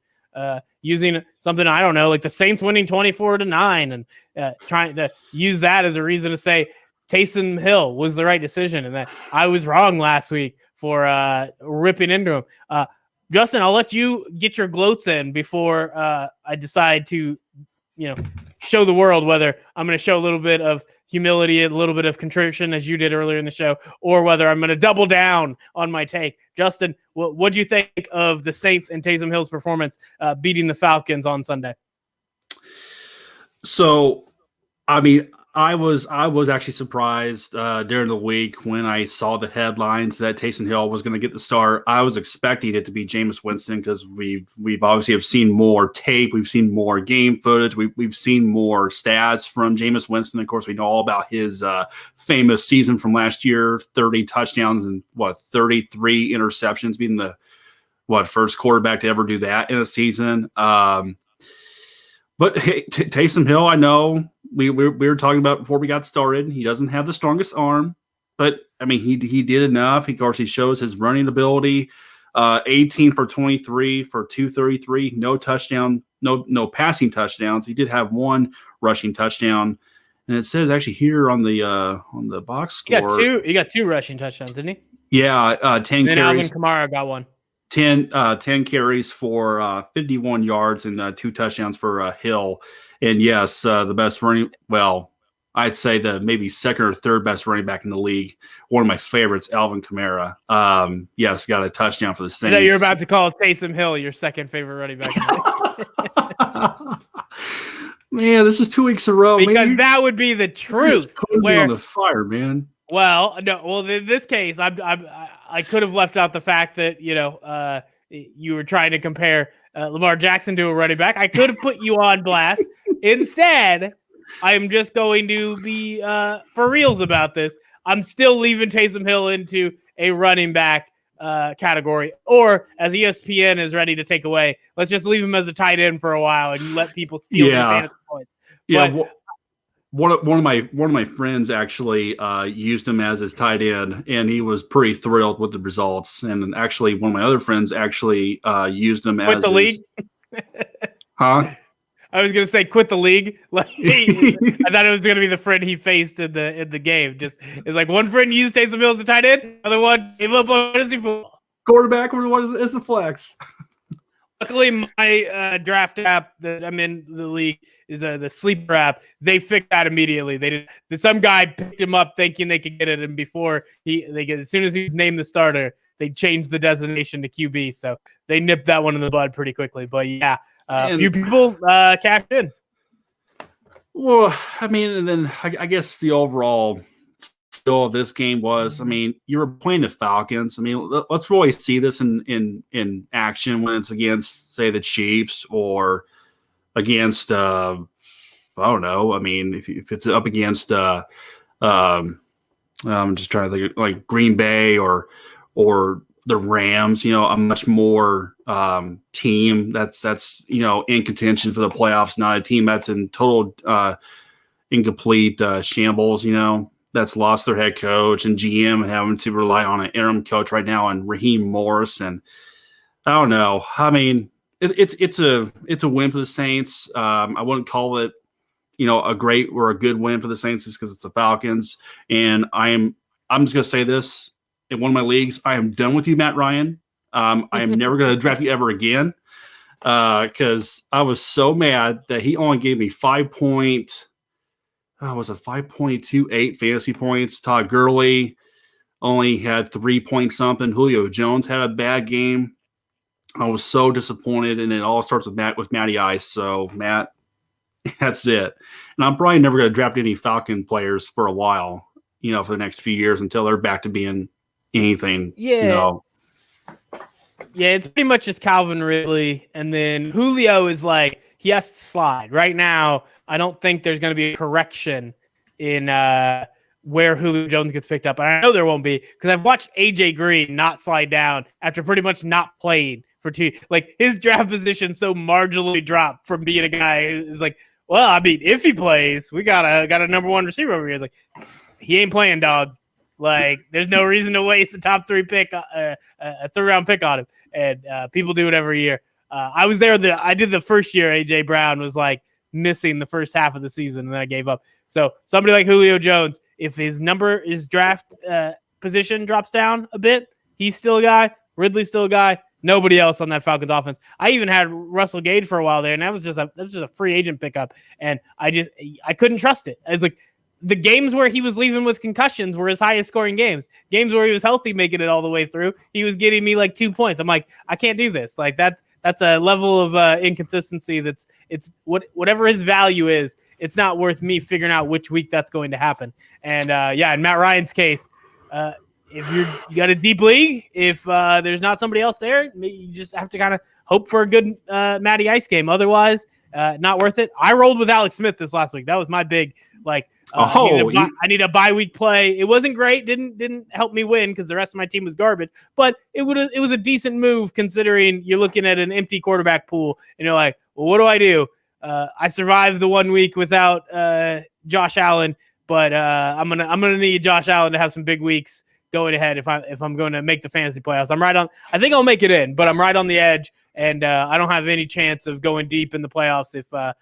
Using something I don't know, like the Saints winning 24-9, and trying to use that as a reason to say Taysom Hill was the right decision, and that I was wrong last week for ripping into him. Justin, I'll let you get your gloats in before I decide to, show the world whether I'm going to show a little bit of humility, a little bit of contrition, as you did earlier in the show, or whether I'm going to double down on my take. Justin, what do you think of the Saints and Taysom Hill's performance beating the Falcons on Sunday? So, I mean, I was actually surprised during the week when I saw the headlines that Taysom Hill was going to get the start. I was expecting it to be Jameis Winston because we've obviously have seen more tape, we've seen more game footage, we've seen more stats from Jameis Winston. Of course, we know all about his famous season from last year: 30 touchdowns and 33 interceptions, being the first quarterback to ever do that in a season. But hey, Taysom Hill, I know we were talking about before we got started. He doesn't have the strongest arm, but I mean he did enough. Of course, he shows his running ability. 18 for 23 for 233, no touchdown, no passing touchdowns. He did have one rushing touchdown, and it says actually here on the box score, he got two rushing touchdowns, didn't he? Yeah, 10 and then carries. Alvin Kamara got one. 10 carries for 51 yards and 2 touchdowns for Hill. And yes, the best running, well, I'd say the maybe second or third best running back in the league. One of my favorites, Alvin Kamara. Yes, got a touchdown for the Saints. You're about to call Taysom Hill your second favorite running back in the league. Man, this is 2 weeks in a row. Because that would be the truth. Where on the fire, man. Well, no. Well, in this case, I could have left out the fact that you were trying to compare Lamar Jackson to a running back. I could have put you on blast. Instead, I'm just going to be for reals about this. I'm still leaving Taysom Hill into a running back category, or as ESPN is ready to take away, let's just leave him as a tight end for a while and let people steal the fantasy points. Yeah. One of my friends actually used him as his tight end, and he was pretty thrilled with the results. And actually, one of my other friends actually used him as the league. Huh? I was gonna say quit the league. Like I thought it was gonna be the friend he faced in the game. Just it's like one friend used Taysom Hill as a tight end, other one gave up on fantasy football. Quarterback is the flex. Luckily, my draft app that I'm in the league is the sleeper app. They fixed that immediately. Some guy picked him up thinking they could get it, and before as soon as he was named the starter, they changed the designation to QB. So they nipped that one in the bud pretty quickly. But yeah, a few people cashed in. Well, I mean, and then I guess the overall feel of this game was, I mean, you were playing the Falcons. I mean, let's really see this in action when it's against, say, the Chiefs or against, I don't know. I mean, if it's up against, I'm just trying to think, like Green Bay or the Rams, a much more team that's in contention for the playoffs, not a team that's in total incomplete shambles, that's lost their head coach and GM and having to rely on an interim coach right now and Raheem Morris. And I don't know. I mean, it's a win for the Saints. I wouldn't call it, a great or a good win for the Saints just because it's the Falcons. And I'm just going to say this in one of my leagues. I am done with you, Matt Ryan. I am never going to draft you ever again because I was so mad that he only gave me 5.28 fantasy points. Todd Gurley only had 3 point something. Julio Jones had a bad game. I was so disappointed, and it all starts with Matty Ice. So, Matt, that's it. And I'm probably never going to draft any Falcon players for a while, for the next few years until they're back to being anything. Yeah. Yeah, it's pretty much just Calvin Ridley. And then Julio is like, he has to slide. Right now, I don't think there's going to be a correction in where Julio Jones gets picked up. And I know there won't be because I've watched AJ Green not slide down after pretty much not playing for two. Like, his draft position so marginally dropped from being a guy who's like, well, I mean, if he plays, we got a number one receiver over here. It's like, he ain't playing, dog. Like, there's no reason to waste a top 3 pick, a 3rd round pick on him. And people do it every year. I was there. I did the first year. AJ Brown was like missing the first half of the season, and then I gave up. So somebody like Julio Jones, if his draft position drops down a bit, he's still a guy. Ridley's still a guy. Nobody else on that Falcons offense. I even had Russell Gage for a while there, and that's just a free agent pickup. And I couldn't trust it. It's like the games where he was leaving with concussions were his highest scoring games. Games where he was healthy, making it all the way through, he was getting me like 2 points. I'm like, I can't do this. Like that's a level of inconsistency. It's whatever his value is. It's not worth me figuring out which week that's going to happen. And in Matt Ryan's case, if you got a deep league, if there's not somebody else there, you just have to kind of hope for a good Matty Ice game. Otherwise, not worth it. I rolled with Alex Smith this last week. That was my big I need a bye week play. It wasn't great. Didn't help me win because the rest of my team was garbage. But it was a decent move considering you're looking at an empty quarterback pool and you're like, well, what do I do? I survived the 1 week without Josh Allen, but I'm gonna need Josh Allen to have some big weeks going ahead if I'm going to make the fantasy playoffs. I think I'll make it in, but I'm right on the edge, and I don't have any chance of going deep in the playoffs if I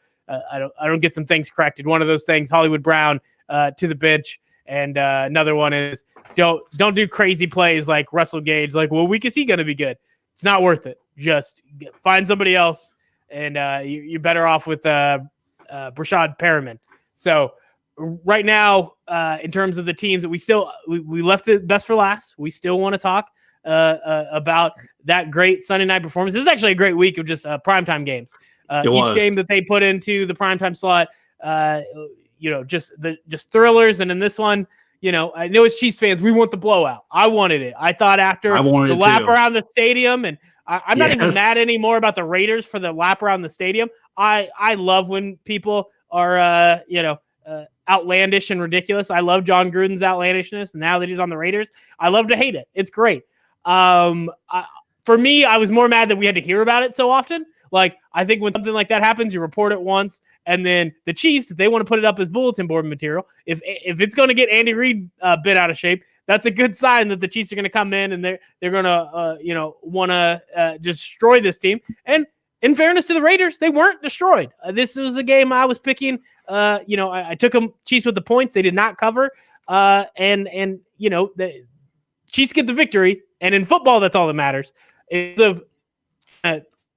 don't get some things corrected. One of those things, Hollywood Brown to the bench, and another one is don't do crazy plays like Russell Gage. Like, what week is he going to be good? It's not worth it. Just find somebody else, and you're better off with Brashad Perriman. So right now, in terms of the teams that we left the best for last, we still want to talk about that great Sunday night performance. This is actually a great week of just primetime games. Each game that they put into the primetime slot, just thrillers. And in this one, I know as Chiefs fans, we want the blowout. I wanted it. I thought after the lap around the stadium, and I'm not even mad anymore about the Raiders for the lap around the stadium. I love when people are, outlandish and ridiculous. I love John Gruden's outlandishness. And now that he's on the Raiders, I love to hate it. It's great. For me, I was more mad that we had to hear about it so often. Like, I think when something like that happens, you report it once, and then the Chiefs, if they want to put it up as bulletin board material, if it's going to get Andy Reid bent out of shape, that's a good sign that the Chiefs are going to come in and they're going to want to destroy this team. And in fairness to the Raiders, they weren't destroyed. This was a game I was picking. I took them Chiefs with the points. They did not cover, and the Chiefs get the victory. And in football, that's all that matters. Figure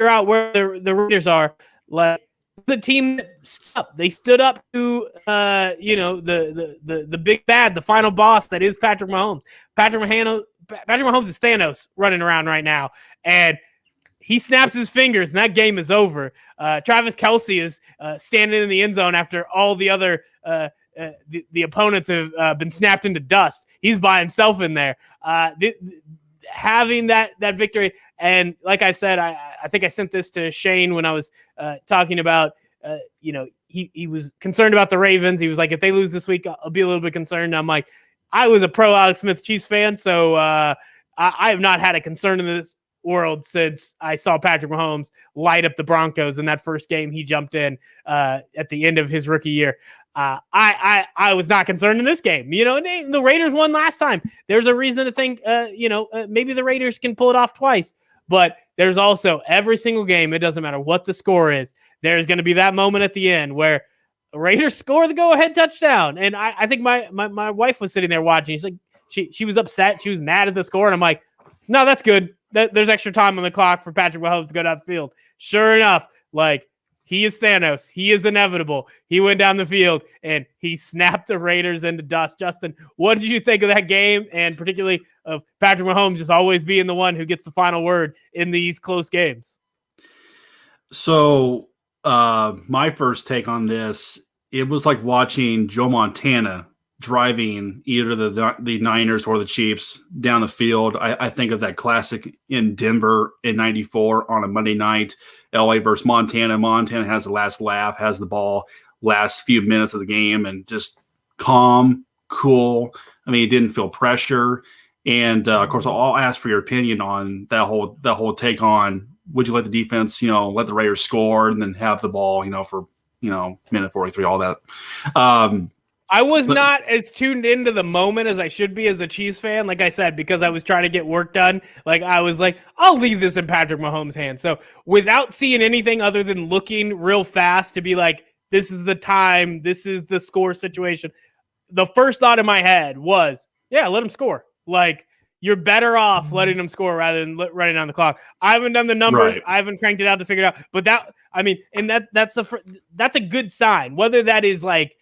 out where the Raiders are. Like, the team that stood up to the big bad, the final boss that is Patrick Mahomes. Patrick Mahomes is Thanos running around right now, and he snaps his fingers and that game is over. Travis Kelce is standing in the end zone after all the other the opponents have been snapped into dust. He's by himself in there. Having that victory, and like I said, I think I sent this to Shane when I was talking about he was concerned about the Ravens. He was like, if they lose this week, I'll be a little bit concerned. And I'm like, I was a pro Alex Smith Chiefs fan, so I have not had a concern in this world since I saw Patrick Mahomes light up the Broncos in that first game he jumped in at the end of his rookie year. I was not concerned in this game. And the Raiders won last time. There's a reason to think, maybe the Raiders can pull it off twice. But there's also every single game, it doesn't matter what the score is, there's going to be that moment at the end where the Raiders score the go-ahead touchdown. And I think my wife was sitting there watching. She's like, she was upset. She was mad at the score. And I'm like, no, that's good. There's extra time on the clock for Patrick Mahomes to go down the field. Sure enough, he is Thanos. He is inevitable. He went down the field and he snapped the Raiders into dust. Justin, what did you think of that game, and particularly of Patrick Mahomes just always being the one who gets the final word in these close games? So my first take on this, it was like watching Joe Montana driving either the Niners or the Chiefs down the field. I think of that classic in Denver in '94 on a Monday night, LA versus Montana. Montana has the last lap, has the ball last few minutes of the game, and just calm, cool. I mean, he didn't feel pressure. And of course, I'll ask for your opinion on that whole take on, would you let the defense, let the Raiders score and then have the ball, for minute 43, all that. I was not as tuned into the moment as I should be as a Chiefs fan, like I said, because I was trying to get work done. Like, I was like, I'll leave this in Patrick Mahomes' hands. So without seeing anything other than looking real fast to be like, this is the time, this is the score situation, the first thought in my head was, yeah, let him score. Like, you're better off letting him score rather than running on the clock. I haven't done the numbers. Right. I haven't cranked it out to figure it out. But that's a good sign. Whether that is like,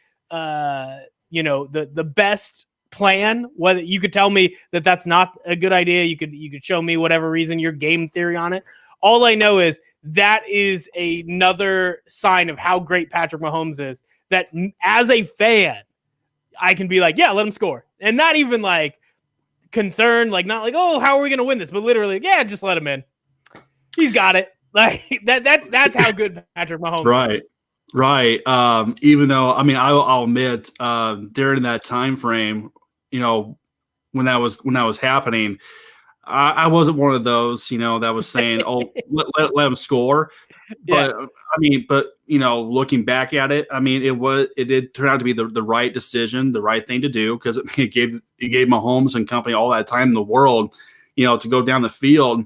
the best plan. Whether you could tell me that that's not a good idea, you could show me whatever reason your game theory on it. All I know is that is another sign of how great Patrick Mahomes is, that as a fan, I can be like, yeah, let him score. And not even like concerned, like not like, oh, how are we going to win this? But literally, yeah, just let him in. He's got it. Like that's how good Patrick Mahomes is. Right. Even though, I mean, I'll admit, during that time frame, when that was happening, I wasn't one of those, that was saying, "Oh, let him score." But Yeah. I mean, looking back at it, I mean, it did turn out to be the right decision, the right thing to do, because it gave Mahomes and company all that time in the world, to go down the field.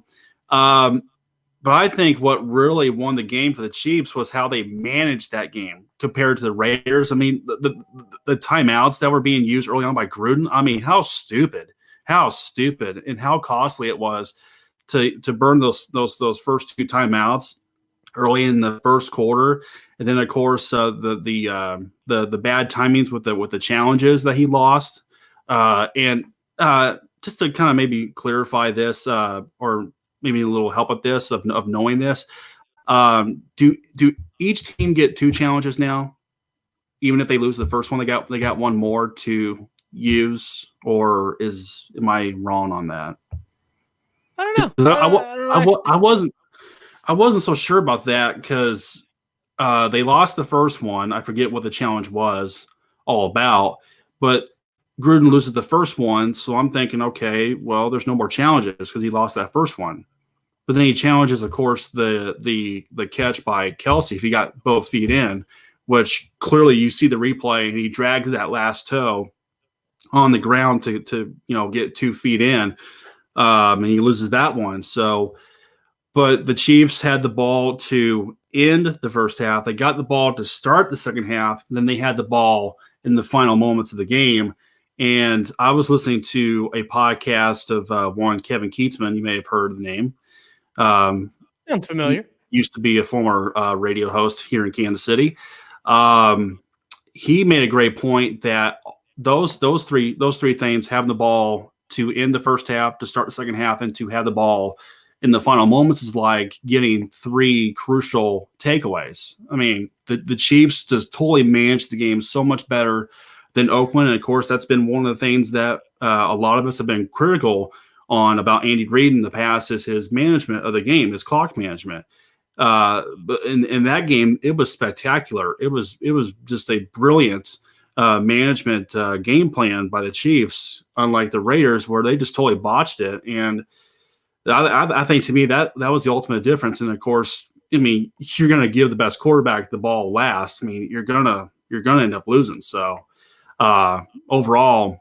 But I think what really won the game for the Chiefs was how they managed that game compared to the Raiders. I mean, the timeouts that were being used early on by Gruden. I mean, how stupid, and how costly it was to burn those first two timeouts early in the first quarter, and then of course the bad timings with the challenges that he lost, and just to kind of maybe clarify this, or maybe a little help with this of knowing this. Do each team get two challenges now, even if they lose the first one? They got one more to use, or am I wrong on that? I don't know. I wasn't so sure about that, because they lost the first one. I forget what the challenge was all about, but Gruden loses the first one, so I'm thinking, okay, well, there's no more challenges because he lost that first one. But then he challenges, of course, the catch by Kelsey if he got both feet in, which clearly you see the replay, and he drags that last toe on the ground to get 2 feet in, and he loses that one. So, but the Chiefs had the ball to end the first half. They got the ball to start the second half. And then they had the ball in the final moments of the game. And I was listening to a podcast of one Kevin Keatsman. You may have heard the name. Sounds familiar. He used to be a former radio host here in Kansas City. He made a great point that those three things, having the ball to end the first half, to start the second half, and to have the ball in the final moments, is like getting 3 crucial takeaways. I mean, the Chiefs just totally managed the game so much better than Oakland. And of course, that's been one of the things that a lot of us have been critical on about Andy Reid in the past, is his management of the game, his clock management. But in that game, it was spectacular. It was just a brilliant management game plan by the Chiefs, unlike the Raiders, where they just totally botched it. And I think, to me, that was the ultimate difference. And of course, I mean, you're going to give the best quarterback the ball last. I mean, you're gonna end up losing. So overall,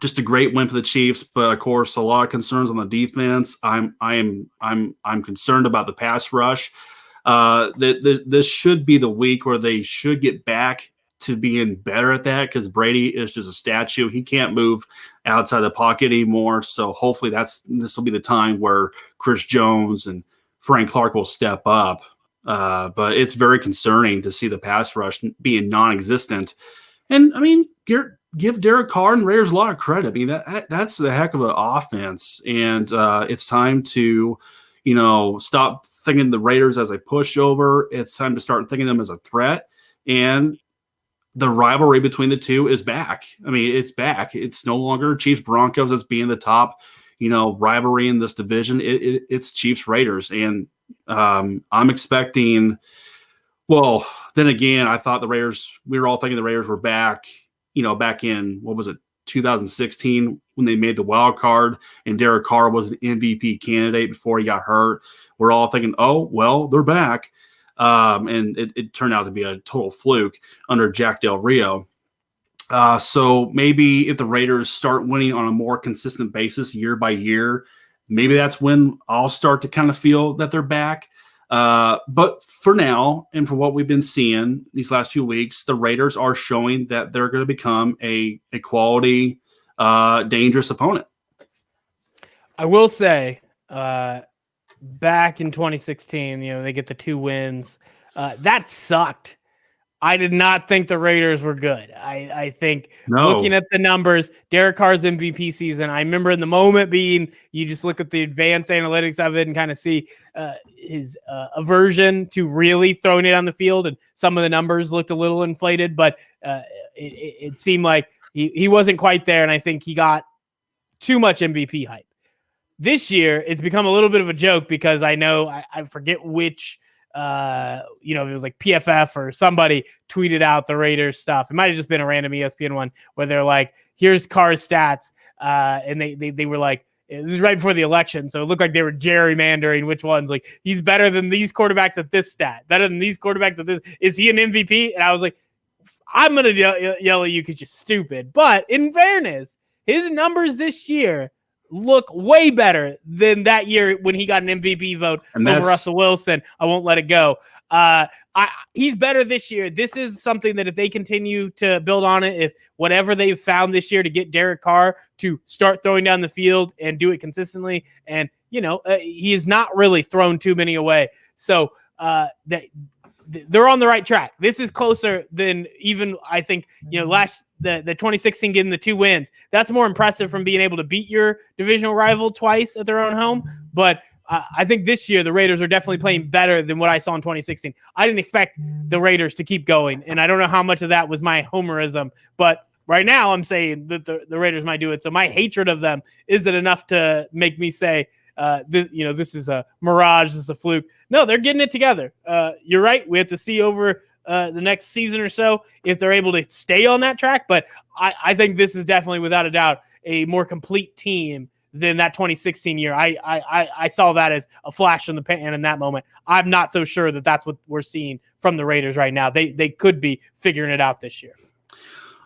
just a great win for the Chiefs. But of course, a lot of concerns on the defense. I'm concerned about the pass rush. This should be the week where they should get back to being better at that, because Brady is just a statue. He can't move outside the pocket anymore. So hopefully this will be the time where Chris Jones and Frank Clark will step up. But it's very concerning to see the pass rush being non-existent. And I mean, give Derek Carr and Raiders a lot of credit. I mean, that's a heck of an offense. And it's time to, stop thinking the Raiders as a pushover. It's time to start thinking them as a threat. And the rivalry between the two is back. I mean, it's back. It's no longer Chiefs Broncos as being the top, rivalry in this division. It's Chiefs Raiders, and I'm expecting. Well, then again, I thought the Raiders. We were all thinking the Raiders were back. Back in, what was it, 2016, when they made the wild card and Derek Carr was an MVP candidate before he got hurt. We're all thinking, oh well, they're back. And it turned out to be a total fluke under Jack Del Rio. So maybe if the Raiders start winning on a more consistent basis year by year, maybe that's when I'll start to kind of feel that they're back. But for now, and for what we've been seeing these last few weeks, the Raiders are showing that they're going to become a quality, dangerous opponent. I will say, back in 2016, they get the 2 wins. That sucked. I did not think the Raiders were good. I think looking No. at the numbers, Derek Carr's MVP season, I remember in the moment being, you just look at the advanced analytics of it and kind of see his aversion to really throwing it on the field. And some of the numbers looked a little inflated, but it seemed like he wasn't quite there. And I think he got too much MVP hype. This year, it's become a little bit of a joke because I know, I forget which, it was like PFF or somebody tweeted out the Raiders stuff. It might have just been a random ESPN one where they're like, here's Carr's stats. And they were like, this is right before the election. So it looked like they were gerrymandering which ones. Like, he's better than these quarterbacks at this stat, better than these quarterbacks at this. Is he an MVP? And I was like, I'm going to yell at you because you're stupid. But in fairness, his numbers this year look way better than that year when he got an MVP vote over Russell Wilson. I won't let it go. He's better this year. This is something that if they continue to build on it, if whatever they've found this year to get Derek Carr to start throwing down the field and do it consistently, and he has not really thrown too many away. So they're on the right track. This is closer than even, I think, the 2016 getting the 2 wins. That's more impressive from being able to beat your divisional rival twice at their own home. But I think this year the Raiders are definitely playing better than what I saw in 2016. I didn't expect the Raiders to keep going, and I don't know how much of that was my homerism, but right now I'm saying that the Raiders might do it. So my hatred of them isn't enough to make me say, this is a mirage, this is a fluke. No, they're getting it together. You're right. We have to see over the next season or so if they're able to stay on that track. But I think this is definitely, without a doubt, a more complete team than that 2016 year. I saw that as a flash in the pan in that moment. I'm not so sure that that's what we're seeing from the Raiders right now. They could be figuring it out this year.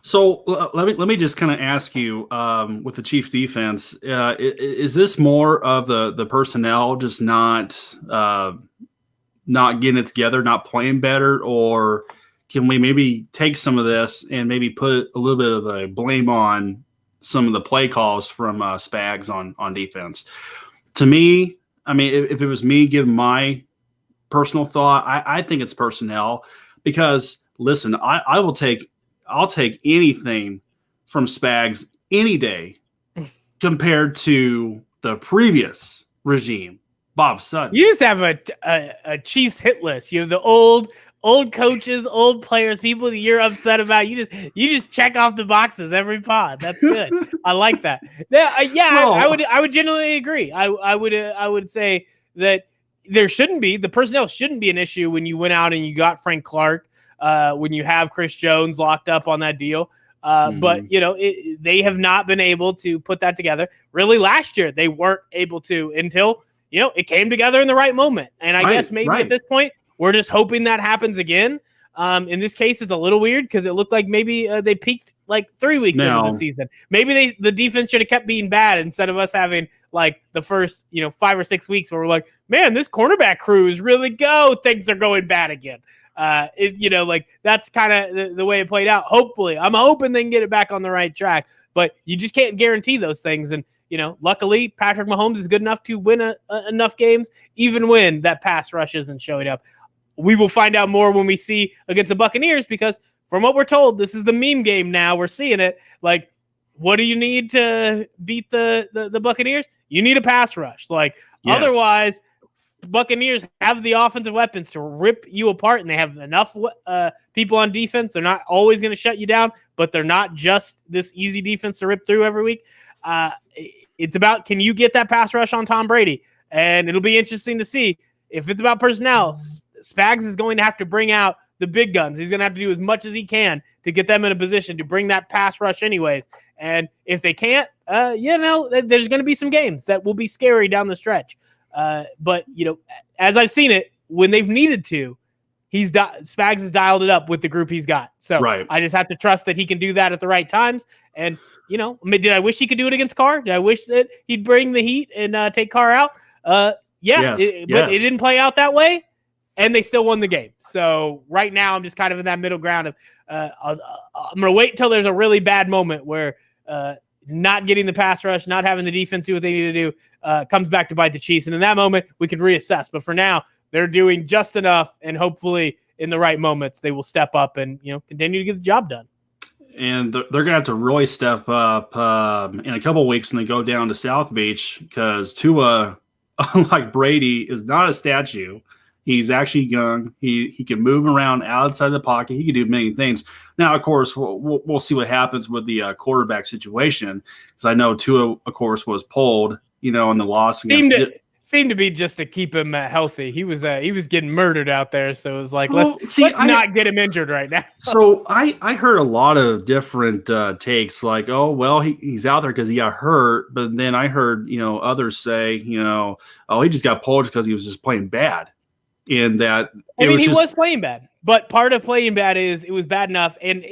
So let me just kind of ask you, with the Chiefs defense, is this more of the personnel just not getting it together, not playing better, or can we maybe take some of this and maybe put a little bit of a blame on some of the play calls from Spags on defense? To me, I mean, if it was me giving my personal thought, I think it's personnel because, listen, I'll take anything from Spags any day compared to the previous regime, Bob Sutton. You just have a Chiefs hit list. You have the old coaches, old players, people that you're upset about. You just check off the boxes every pod. That's good. I like that. I would genuinely agree. I would say that the personnel shouldn't be an issue when you went out and you got Frank Clark. When you have Chris Jones locked up on that deal. But, they have not been able to put that together. Really, last year, they weren't able to until, it came together in the right moment. And I guess maybe at this point, we're just hoping that happens again. In this case, it's a little weird because it looked like maybe they peaked like 3 weeks into the season. Maybe the defense should have kept being bad instead of us having like the first, 5 or 6 weeks where we're like, man, this cornerback crew is really things are going bad again. That's kind of the way it played out. Hopefully, I'm hoping they can get it back on the right track, but you just can't guarantee those things. And, luckily Patrick Mahomes is good enough to win enough games, even when that pass rush isn't showing up. We will find out more when we see against the Buccaneers, because from what we're told, this is the meme game now. We're seeing it. Like, what do you need to beat the Buccaneers? You need a pass rush. Otherwise, Buccaneers have the offensive weapons to rip you apart, and they have enough people on defense. They're not always going to shut you down, but they're not just this easy defense to rip through every week. It's about, can you get that pass rush on Tom Brady? And it'll be interesting to see. If it's about personnel, Spags is going to have to bring out the big guns. He's going to have to do as much as he can to get them in a position to bring that pass rush anyways. And if they can't, there's going to be some games that will be scary down the stretch. But as I've seen it, when they've needed to, Spags has dialed it up with the group he's got. So I just have to trust that he can do that at the right times. And, did I wish he could do it against Carr? Did I wish that he'd bring the heat and take Carr out? But it didn't play out that way, and they still won the game. So right now I'm just kind of in that middle ground of I'm going to wait until there's a really bad moment where not getting the pass rush, not having the defense do what they need to do comes back to bite the Chiefs. And in that moment, we can reassess. But for now, they're doing just enough, and hopefully in the right moments, they will step up and continue to get the job done. And they're going to have to really step up in a couple of weeks when they go down to South Beach, because Tua, unlike Brady, is not a statue. He's actually young. He can move around outside the pocket. He can do many things. Now, of course, we'll see what happens with the quarterback situation, because I know Tua, of course, was pulled, in the loss against. Seemed to be just to keep him healthy. He was getting murdered out there, so it was like, let's not get him injured right now. So I heard a lot of different takes, like, oh well, he's out there because he got hurt, but then I heard others say, oh, he just got pulled because he was just playing bad, and that he was playing bad, but part of playing bad is it was bad enough, and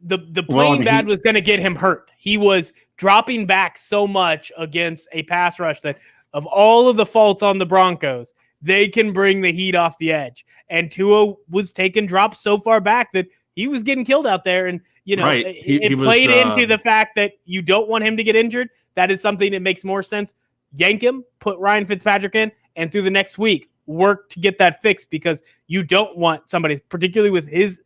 the playing bad was going to get him hurt. He was dropping back so much against a pass rush that, of all of the faults on the Broncos, they can bring the heat off the edge. And Tua was taking drops so far back that he was getting killed out there. And, right. It played into the fact that you don't want him to get injured. That is something that makes more sense. Yank him, put Ryan Fitzpatrick in, and through the next week, work to get that fixed, because you don't want somebody, particularly with his,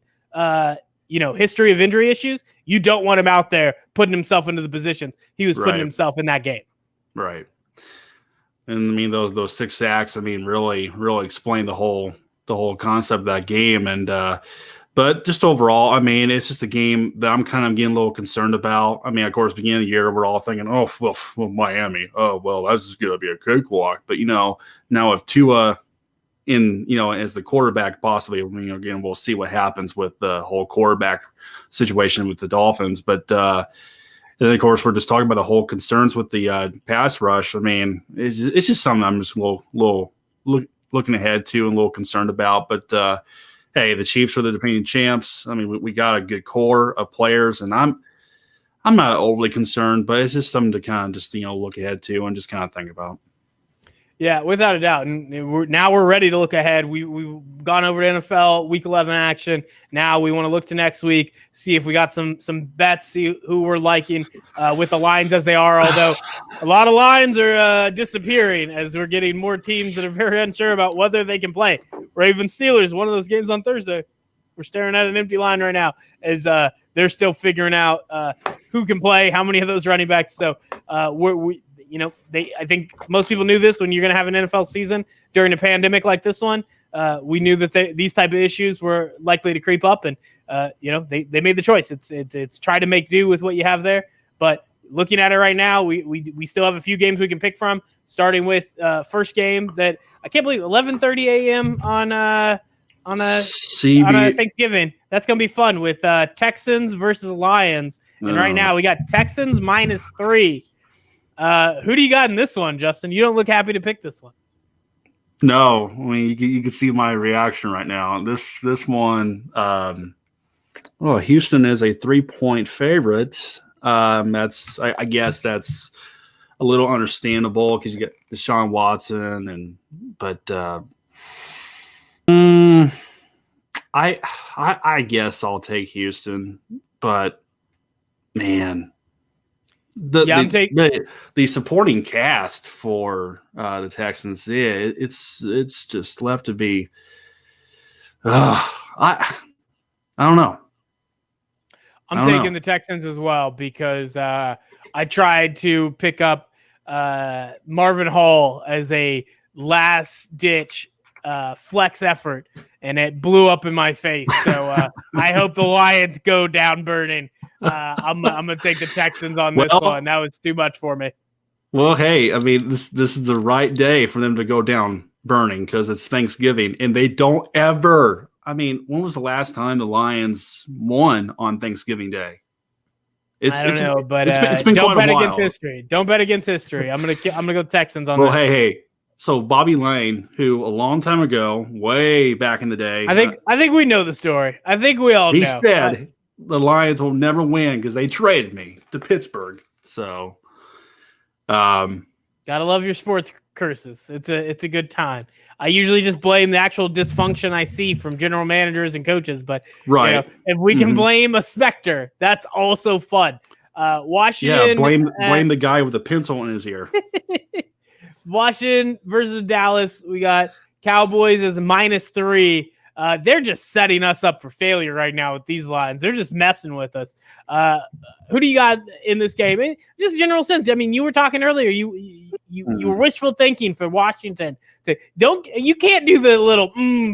history of injury issues, you don't want him out there putting himself into the positions he was putting himself in that game. Right. And those 6 sacks, really explain the whole concept of that game. And but just overall, it's just a game that I'm kind of getting a little concerned about. Of course, beginning of the year, we're all thinking, oh, well, Miami, oh, well, that's going to be a cakewalk. But now if Tua as the quarterback, possibly, again, we'll see what happens with the whole quarterback situation with the Dolphins. But and then, of course, we're just talking about the whole concerns with the pass rush. It's just something I'm just a little looking ahead to and a little concerned about. But hey, the Chiefs are the defending champs. We got a good core of players, and I'm not overly concerned, but it's just something to kind of just look ahead to and just kind of think about. Yeah, without a doubt. And now we're ready to look ahead. We've gone over to NFL Week 11 action. Now we want to look to next week, see if we got some bets, see who we're liking with the lines as they are. Although a lot of lines are disappearing as we're getting more teams that are very unsure about whether they can play. Ravens Steelers, one of those games on Thursday. We're staring at an empty line right now as they're still figuring out who can play, how many of those running backs. So I think most people knew this when you're going to have an NFL season during a pandemic like this one. We knew that these type of issues were likely to creep up, and they made the choice. It's try to make do with what you have there. But looking at it right now, we still have a few games we can pick from. Starting with first game that I can't believe 11:30 a.m. on a Thanksgiving. That's going to be fun with Texans versus Lions. And right now we got Texans -3. Who do you got in this one, Justin? You don't look happy to pick this one. No, you can see my reaction right now. This one, Houston is a 3-point favorite. I guess that's a little understandable because you get Deshaun Watson, but I guess I'll take Houston, but man. The supporting cast for the Texans, it's just left to be. I don't know. I'm taking the Texans as well because I tried to pick up Marvin Hall as a last-ditch flex effort, and it blew up in my face. So I hope the Lions go down burning. I'm gonna take the Texans on this one. That was too much for me. Well, hey, this is the right day for them to go down burning because it's Thanksgiving, and they don't ever. When was the last time the Lions won on Thanksgiving Day? I don't know, but it's been don't bet against history. Don't bet against history. I'm gonna go Texans on this. Well, hey. So Bobby Lane, who a long time ago, way back in the day, I think we know the story. I think we all know. He said the Lions will never win because they traded me to Pittsburgh. So, gotta love your sports curses. It's a good time. I usually just blame the actual dysfunction I see from general managers and coaches, but if we can blame a specter, that's also fun. Washington, blame the guy with the pencil in his ear. Washington versus Dallas. We got Cowboys as -3. They're just setting us up for failure right now with these lines. They're just messing with us. Who do you got in this game? Just general sense. I mean, you were talking earlier. You were wishful thinking for Washington. You can't do the little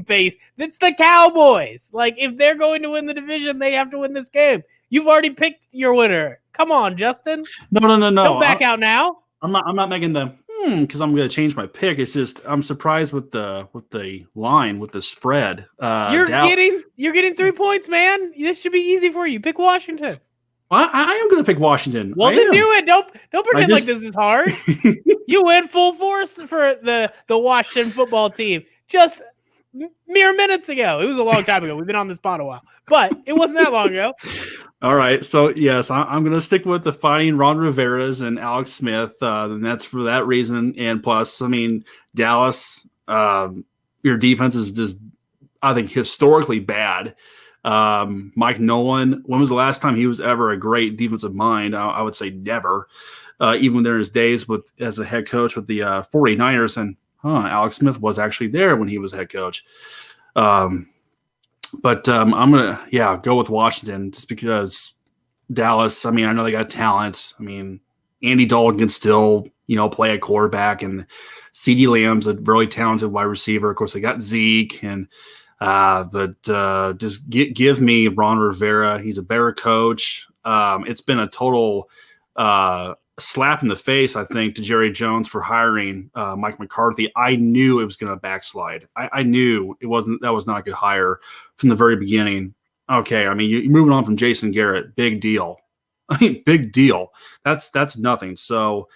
face. It's the Cowboys. Like, if they're going to win the division, they have to win this game. You've already picked your winner. Come on, Justin. No. Don't back out now. I'm not making the because I'm going to change my pick. It's just I'm surprised with the line, with the spread. You're getting 3 points, man. This should be easy for you. Pick Washington. Well, I am going to pick Washington. Well, then do it. Don't pretend like this is hard. You went full force for the Washington football team just mere minutes ago. It was a long time ago. We've been on this pod a while, but it wasn't that long ago. All right. So, yes, I'm going to stick with the Fighting Ron Rivera's and Alex Smith, and that's for that reason. And plus, I mean, Dallas, your defense is just, I think, historically bad. Mike Nolan, when was the last time he was ever a great defensive mind? I would say never, even during his days as a head coach with the 49ers. And Alex Smith was actually there when he was head coach. But I'm going to, go with Washington just because Dallas, I mean, I know they got talent. I mean, Andy Dalton can still, play a quarterback, and CeeDee Lamb's a really talented wide receiver. Of course, they got Zeke, and but just give me Ron Rivera. He's a better coach. It's been a total slap in the face, I think, to Jerry Jones for hiring Mike McCarthy. I knew it was going to backslide. I knew that was not a good hire from the very beginning. Okay, I mean, you're moving on from Jason Garrett, big deal. I mean, big deal. That's nothing. So,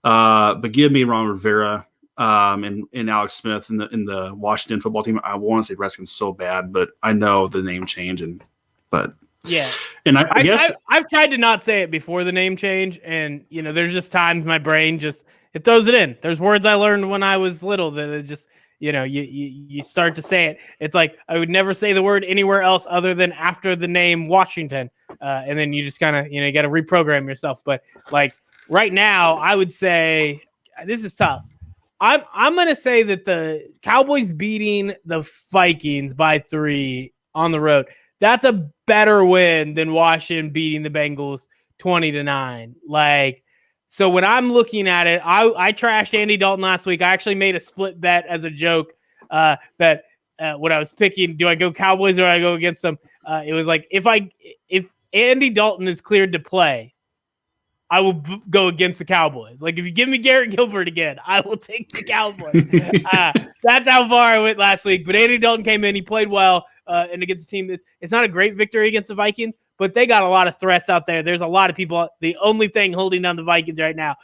but give me Ron Rivera and Alex Smith in the Washington football team. I want to say Redskins so bad, but I know the name change, but. Yeah. And I guess I've tried to not say it before the name change. And, there's just times my brain it throws it in. There's words I learned when I was little that it just, you start to say it. It's like, I would never say the word anywhere else other than after the name Washington. And then you just kind of, you got to reprogram yourself. But like right now, I would say this is tough. I'm going to say that the Cowboys beating the Vikings by 3 on the road, that's a better win than Washington beating the Bengals 20-9. Like, so when I'm looking at it, I trashed Andy Dalton last week. I actually made a split bet as a joke that when I was picking, do I go Cowboys or do I go against them? It was like, if Andy Dalton is cleared to play, I will go against the Cowboys. Like, if you give me Garrett Gilbert again, I will take the Cowboys. That's how far I went last week. But Andy Dalton came in. He played well and against a team that it's not a great victory against the Vikings, but they got a lot of threats out there. There's a lot of people. The only thing holding down the Vikings right now,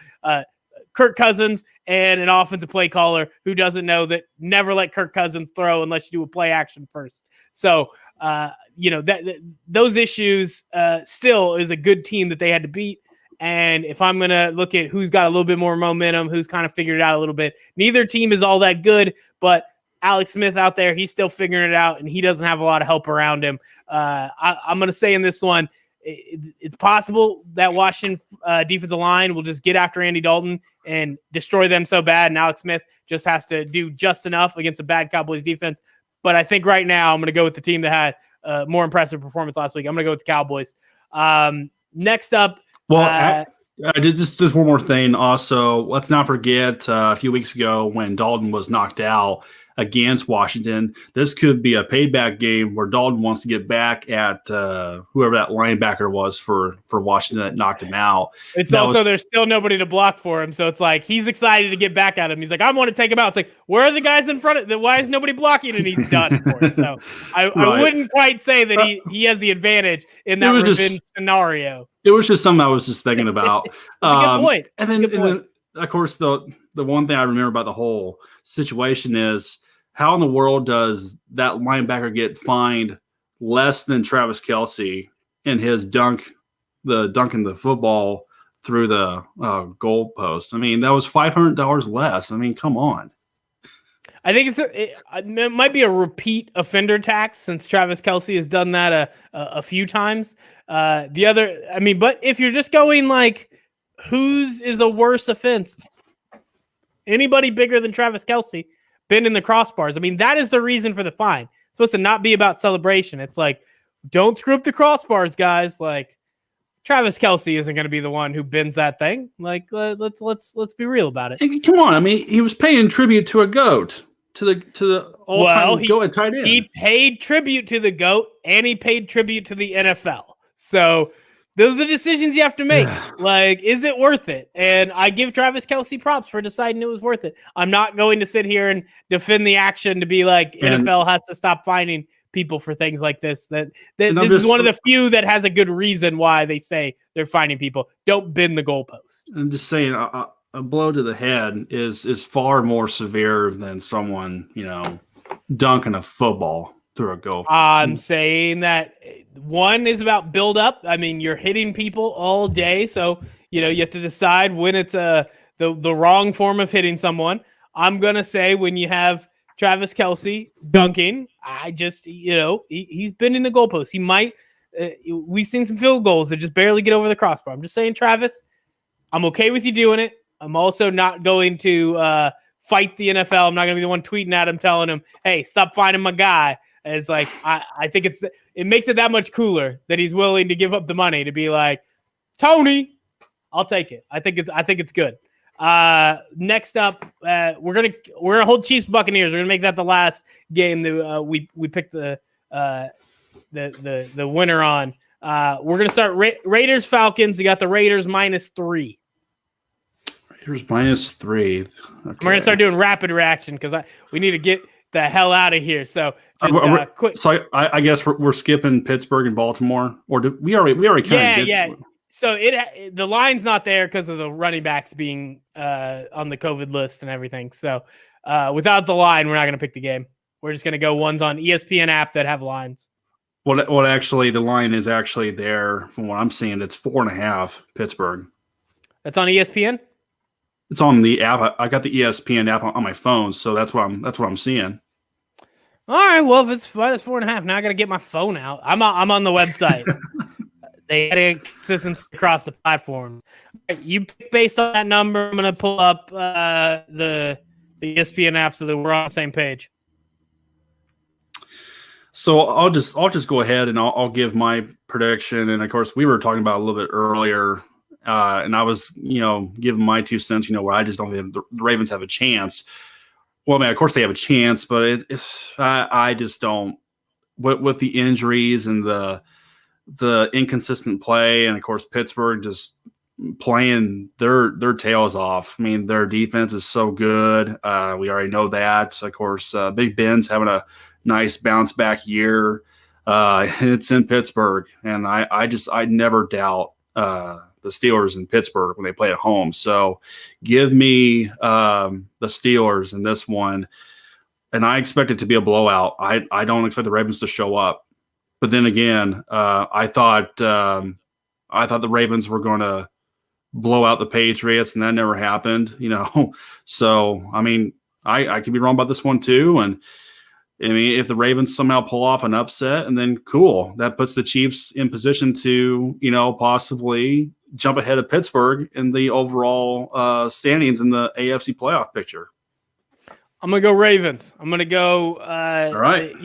Kirk Cousins and an offensive play caller who doesn't know that never let Kirk Cousins throw unless you do a play action first. So, those issues still is a good team that they had to beat. And if I'm going to look at who's got a little bit more momentum, who's kind of figured it out a little bit, neither team is all that good, but Alex Smith out there, he's still figuring it out, and he doesn't have a lot of help around him. I'm going to say in this one, it's possible that Washington defensive line will just get after Andy Dalton and destroy them so bad, and Alex Smith just has to do just enough against a bad Cowboys defense. But I think right now I'm going to go with the team that had a more impressive performance last week. I'm going to go with the Cowboys. Next up, well, just one more thing. Also, let's not forget a few weeks ago when Dalton was knocked out against Washington. This could be a payback game where Dalton wants to get back at whoever that linebacker was for Washington that knocked him out. There's still nobody to block for him, so it's like he's excited to get back at him. He's like, I want to take him out. It's like, where are the guys in front of? Why is nobody blocking? And he's done for it. So I wouldn't quite say that he has the advantage in that revenge scenario. It was just something I was just thinking about. It's a good point. And then, of course, the one thing I remember about the whole situation is how in the world does that linebacker get fined less than Travis Kelce in his dunking the football through the goal post? I mean, that was $500 less. I mean, come on. I think it might be a repeat offender tax since Travis Kelce has done that a few times. But if you're just going like, whose is a worse offense? Anybody bigger than Travis Kelce been in the crossbars? I mean, that is the reason for the fine. supposed to not be about celebration. It's like, don't screw up the crossbars, guys. Like, Travis Kelce isn't going to be the one who bends that thing. Like, let's be real about it. Hey, come on, I mean, he was paying tribute to a goat, to the all-time goat at tight end. He paid tribute to the GOAT, and he paid tribute to the NFL. So those are the decisions you have to make. Like, is it worth it? And I give Travis Kelce props for deciding it was worth it. I'm not going to sit here and defend the action to be like, NFL has to stop finding people for things like this. This is one of the few that has a good reason why they say they're finding people. Don't bend the goalpost. I'm just saying, a blow to the head is far more severe than someone, dunking a football through a goal. I'm saying that one is about build up. I mean, you're hitting people all day, so you have to decide when it's the wrong form of hitting someone. I'm gonna say when you have Travis Kelce dunking, I just he's bending the goalpost. He might. We've seen some field goals that just barely get over the crossbar. I'm just saying, Travis, I'm okay with you doing it. I'm also not going to fight the NFL. I'm not going to be the one tweeting at him, telling him, "Hey, stop finding my guy." And it's like I think it makes it that much cooler that he's willing to give up the money to be like, Tony, I'll take it. I think it's good. Next up, we're gonna hold Chiefs Buccaneers. We're gonna make that the last game that we picked the winner on. We're gonna start Raiders Falcons. You got the Raiders -3. Raiders -3. Okay. We're gonna start doing rapid reaction because we need to get the hell out of here. So just quick. So I guess we're skipping Pittsburgh and Baltimore, or we already kind of did. So the line's not there because of the running backs being on the COVID list and everything. So without the line, we're not going to pick the game. We're just going to go ones on ESPN app that have lines. Well, actually, the line is actually there from what I'm seeing. It's 4.5 Pittsburgh. That's on ESPN. It's on the app. I got the ESPN app on my phone, so that's what I'm seeing. All right. Well, if it's 4.5, now I got to get my phone out. I'm on the website. They had consistency across the platform. You pick based on that number. I'm going to pull up the ESPN app so that we're on the same page. So I'll just go ahead and I'll give my prediction. And of course, we were talking about a little bit earlier, and I was giving my 2 cents. Where I just don't think the Ravens have a chance. Well, I mean, of course they have a chance, but I just don't. With the injuries and the inconsistent play, and of course Pittsburgh just playing their tails off. I mean, their defense is so good. We already know that. Of course, Big Ben's having a nice bounce back year. It's in Pittsburgh, and I never doubt the Steelers in Pittsburgh when they play at home. So give me the Steelers in this one, and I expect it to be a blowout. I don't expect the Ravens to show up. But then again, I thought the Ravens were going to blow out the Patriots, and that never happened. So I mean, I could be wrong about this one too. And I mean, if the Ravens somehow pull off an upset, and then cool, that puts the Chiefs in position to possibly jump ahead of Pittsburgh in the overall standings in the AFC playoff picture. I'm gonna go Ravens. I'm gonna go. All right.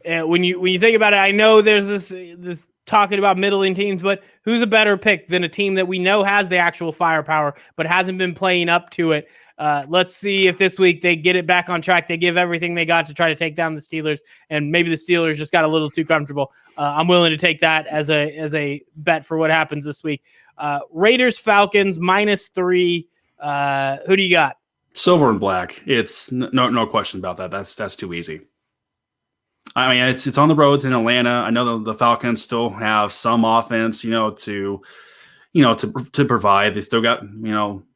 When you think about it, I know there's this talking about middling teams, but who's a better pick than a team that we know has the actual firepower but hasn't been playing up to it? Let's see if this week they get it back on track. They give everything they got to try to take down the Steelers, and maybe the Steelers just got a little too comfortable. I'm willing to take that as a bet for what happens this week. Raiders Falcons -3. Who do you got? Silver and black. It's no question about that. That's too easy. I mean, it's on the roads in Atlanta. I know the Falcons still have some offense, to provide. They still got,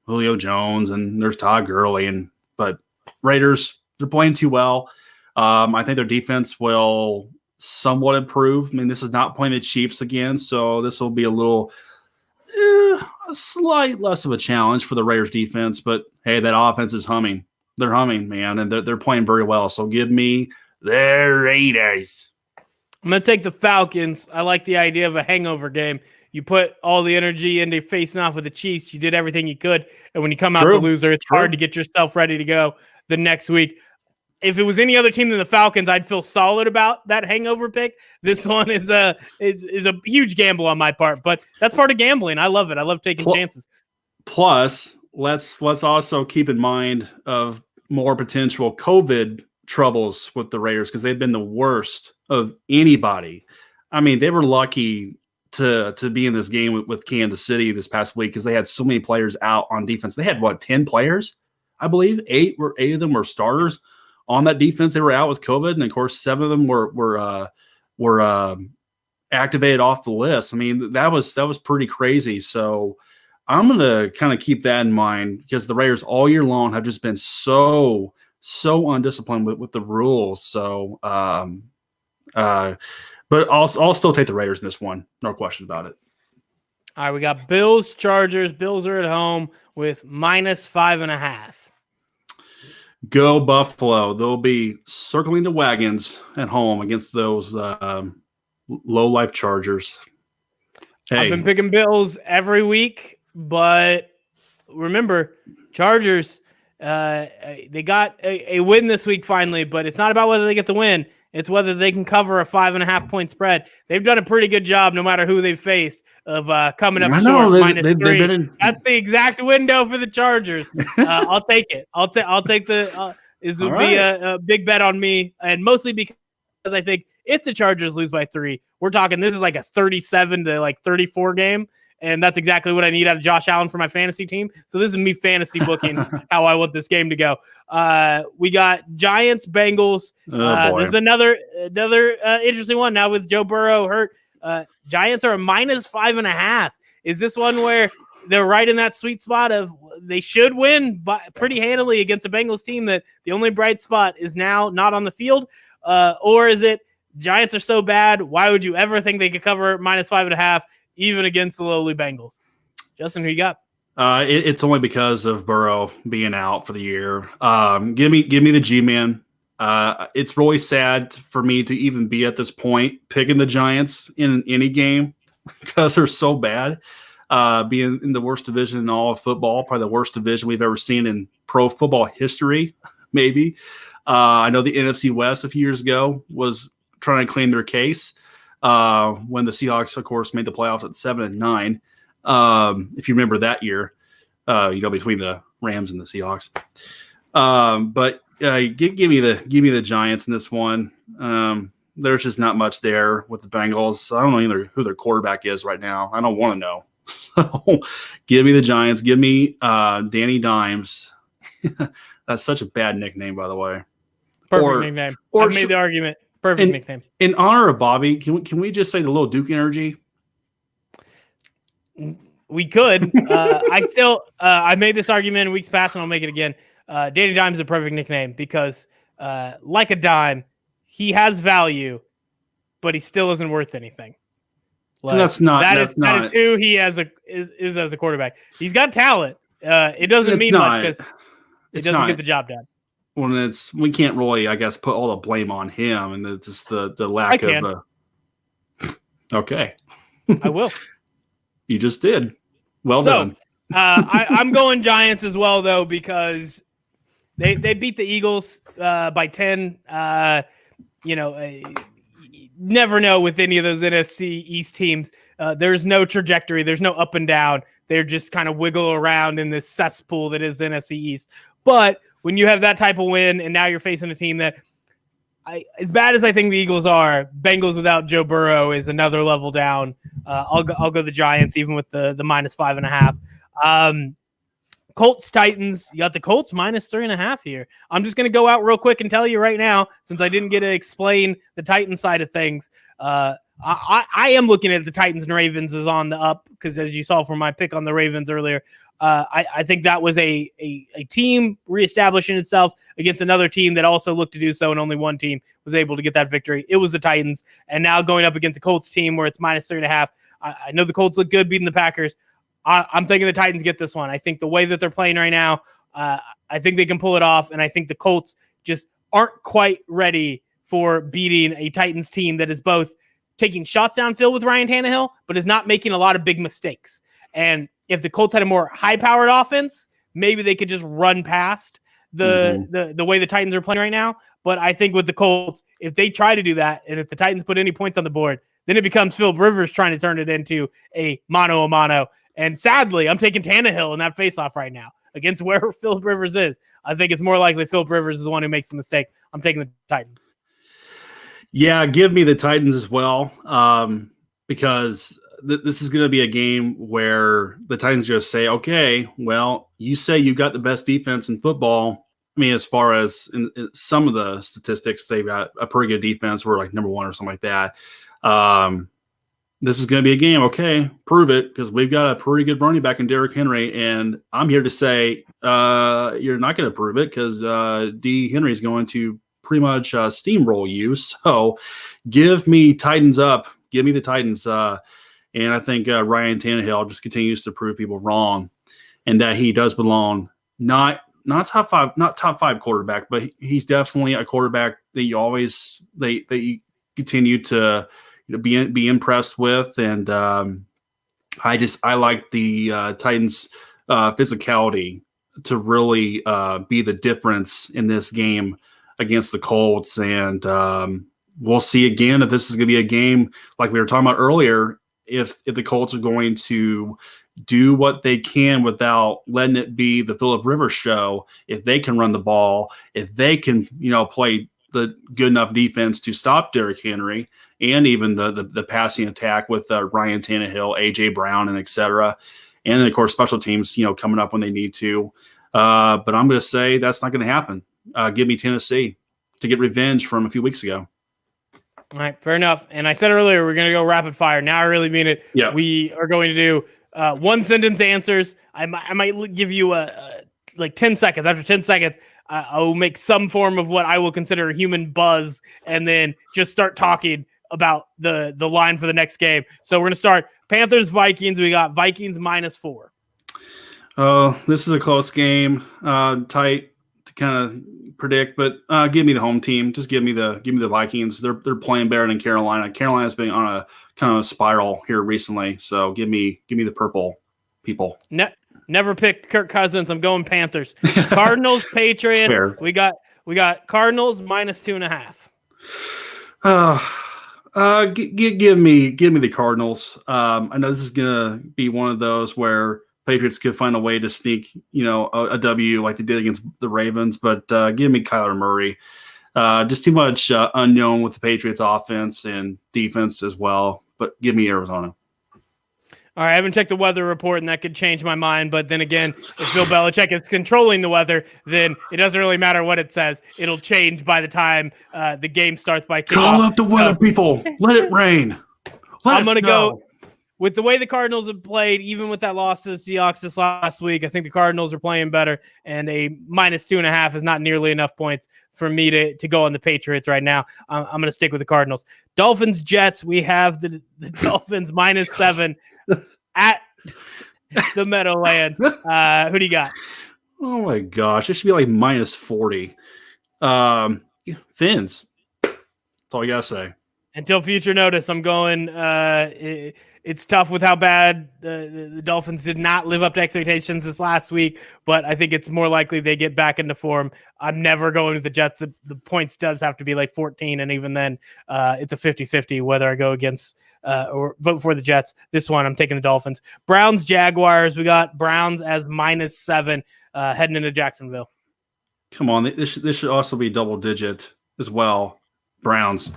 Julio Jones, and there's Todd Gurley, but Raiders, they're playing too well. I think their defense will somewhat improve. I mean, this is not playing the Chiefs again, so this will be a slight less of a challenge for the Raiders defense. But hey, that offense is humming. They're humming, man, and they're playing very well. So give me the Raiders. I'm going to take the Falcons. I like the idea of a hangover game. You put all the energy into facing off with the Chiefs. You did everything you could. And when you come out the loser, it's hard to get yourself ready to go the next week. if it was any other team than the Falcons, I'd feel solid about that hangover pick. This one is a huge gamble on my part, but that's part of gambling. I love it. I love taking chances. Plus, let's also keep in mind of more potential COVID troubles with the Raiders because they've been the worst of anybody. I mean, they were lucky to be in this game with Kansas City this past week because they had so many players out on defense. They had 10 players, I believe. Eight of them were starters on that defense. They were out with COVID, and of course, 7 of them were activated off the list. I mean, that was pretty crazy. So I'm gonna kind of keep that in mind because the Raiders all year long have just been so undisciplined with the rules. So, but I'll still take the Raiders in this one. No question about it. All right, we got Bills, Chargers. Bills are at home with -5.5. Go Buffalo. They'll be circling the wagons at home against those low-life Chargers. Hey. I've been picking Bills every week, but remember, Chargers, they got a win this week finally, but it's not about whether they get the win. It's whether they can cover a 5.5-point spread. They've done a pretty good job, no matter who they've faced, of coming up short -3. That's the exact window for the Chargers. I'll take it. I'll take the. This would be a big bet on me, and mostly because I think if the Chargers lose by 3, we're talking this is like a 37 to 34 game. And that's exactly what I need out of Josh Allen for my fantasy team. So this is me fantasy booking how I want this game to go. We got Giants, Bengals. This is another interesting one now with Joe Burrow hurt. Giants are a -5.5. Is this one where they're right in that sweet spot of they should win pretty handily against a Bengals team that the only bright spot is now not on the field? Or is it Giants are so bad, why would you ever think they could cover -5.5? Even against the lowly Bengals? Justin, who you got? It's only because of Burrow being out for the year. Give me the G-Man. It's really sad for me to even be at this point picking the Giants in any game because they're so bad. Being in the worst division in all of football, probably the worst division we've ever seen in pro football history, maybe. I know the NFC West a few years ago was trying to claim their case. When the Seahawks, of course, made the playoffs at 7-9. If you remember that year, between the Rams and the Seahawks. But give me the Giants in this one. There's just not much there with the Bengals. I don't know either who their quarterback is right now. I don't want to know. So give me the Giants. Give me Danny Dimes. That's such a bad nickname, by the way. Perfect nickname. I made the argument. Perfect nickname. In honor of Bobby, can we just say the little Duke energy? We could. I made this argument in weeks past, and I'll make it again. Danny Dimes is a perfect nickname because, like a dime, he has value, but he still isn't worth anything. That is who he is as a quarterback. He's got talent. It doesn't mean much because it doesn't get the job done. When we can't really, I guess, put all the blame on him, and it's just the lack of. Okay, I will. You just did. Well done. I'm going Giants as well, though, because they beat the Eagles by 10. Never know with any of those NFC East teams. There's no trajectory. There's no up and down. They're just kind of wiggle around in this cesspool that is the NFC East. But when you have that type of win and now you're facing a team that, as bad as I think the Eagles are, Bengals without Joe Burrow is another level down. I'll go the Giants even with the -5.5. Colts, Titans. You got the Colts -3.5 here. I'm just going to go out real quick and tell you right now, since I didn't get to explain the Titans side of things. I am looking at the Titans and Ravens as on the up because, as you saw from my pick on the Ravens earlier, I think that was a team reestablishing itself against another team that also looked to do so, and only one team was able to get that victory. It was the Titans, and now going up against a Colts team where it's -3.5. I know the Colts look good beating the Packers. I'm thinking the Titans get this one. I think the way that they're playing right now, I think they can pull it off, and I think the Colts just aren't quite ready for beating a Titans team that is both taking shots downfield with Ryan Tannehill, but is not making a lot of big mistakes. And if the Colts had a more high-powered offense, maybe they could just run past the way the Titans are playing right now. But I think with the Colts, if they try to do that, and if the Titans put any points on the board, then it becomes Philip Rivers trying to turn it into a mano. And sadly, I'm taking Tannehill in that faceoff right now against where Philip Rivers is. I think it's more likely Philip Rivers is the one who makes the mistake. I'm taking the Titans. Yeah, give me the Titans as well, because this is going to be a game where the Titans just say, okay, well, you say you got the best defense in football. I mean, as far as in some of the statistics, they've got a pretty good defense. We're like number one or something like that. This is going to be a game. Okay, prove it, because we've got a pretty good running back in Derrick Henry. And I'm here to say you're not going to prove it, because D. Henry is going to pretty much steamroll you. So give me Titans up. Give me the Titans. And I think Ryan Tannehill just continues to prove people wrong, and that he does belong not top five quarterback, but he's definitely a quarterback that you always they continue to be impressed with. And I like the Titans physicality to really be the difference in this game against the Colts. And we'll see again if this is going to be a game like we were talking about earlier, if the Colts are going to do what they can without letting it be the Philip Rivers show, if they can run the ball, if they can, play the good enough defense to stop Derrick Henry, and even the passing attack with Ryan Tannehill, A.J. Brown, and et cetera. And then, of course, special teams, coming up when they need to. But I'm going to say that's not going to happen. Give me Tennessee to get revenge from a few weeks ago. All right, fair enough. And I said earlier, we're going to go rapid fire. Now I really mean it. Yeah. We are going to do one sentence answers. I might give you like 10 seconds. After 10 seconds, I will make some form of what I will consider a human buzz, and then just start talking about the line for the next game. So we're going to start Panthers, Vikings. We got Vikings -4. Oh, this is a close game. Tight to kind of predict, but give me the home team. Just give me the Vikings. They're playing better than Carolina. Carolina's been on a kind of a spiral here recently, so give me the purple people. Never pick Kirk Cousins. I'm going Panthers. Cardinals, Patriots. Fair. We got Cardinals -2.5. Give me the Cardinals. I know this is gonna be one of those where Patriots could find a way to sneak, a W like they did against the Ravens, but give me Kyler Murray. Just too much unknown with the Patriots offense and defense as well, but give me Arizona. All right, I haven't checked the weather report, and that could change my mind. But then again, if Bill Belichick is controlling the weather, then it doesn't really matter what it says. It'll change by the time the game starts by kickoff. Call up the weather people. Let it rain. I'm going to go with the way the Cardinals have played, even with that loss to the Seahawks this last week. I think the Cardinals are playing better, and a -2.5 is not nearly enough points for me to go on the Patriots right now. I'm going to stick with the Cardinals. Dolphins, Jets. We have the Dolphins -7 at the Meadowlands. Who do you got? Oh my gosh, it should be like -40. Fins. That's all I gotta say. Until future notice, I'm going. It's tough with how bad the Dolphins did not live up to expectations this last week, but I think it's more likely they get back into form. I'm never going with the Jets. The points does have to be like 14, and even then, it's a 50-50 whether I go against or vote for the Jets. This one, I'm taking the Dolphins. Browns, Jaguars. We got Browns as -7 heading into Jacksonville. Come on, this should also be double digit as well. Browns.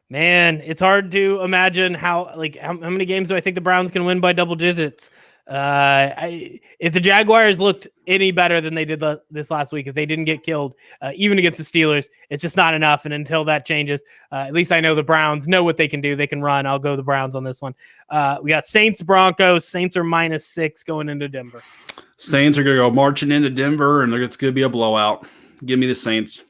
Man, it's hard to imagine how many games do I think the Browns can win by double digits? If the Jaguars looked any better than they did this last week, if they didn't get killed, even against the Steelers, it's just not enough. And until that changes, at least I know the Browns know what they can do. They can run. I'll go the Browns on this one. We got Saints, Broncos. Saints are -6 going into Denver. Saints are going to go marching into Denver, and it's going to be a blowout. Give me the Saints.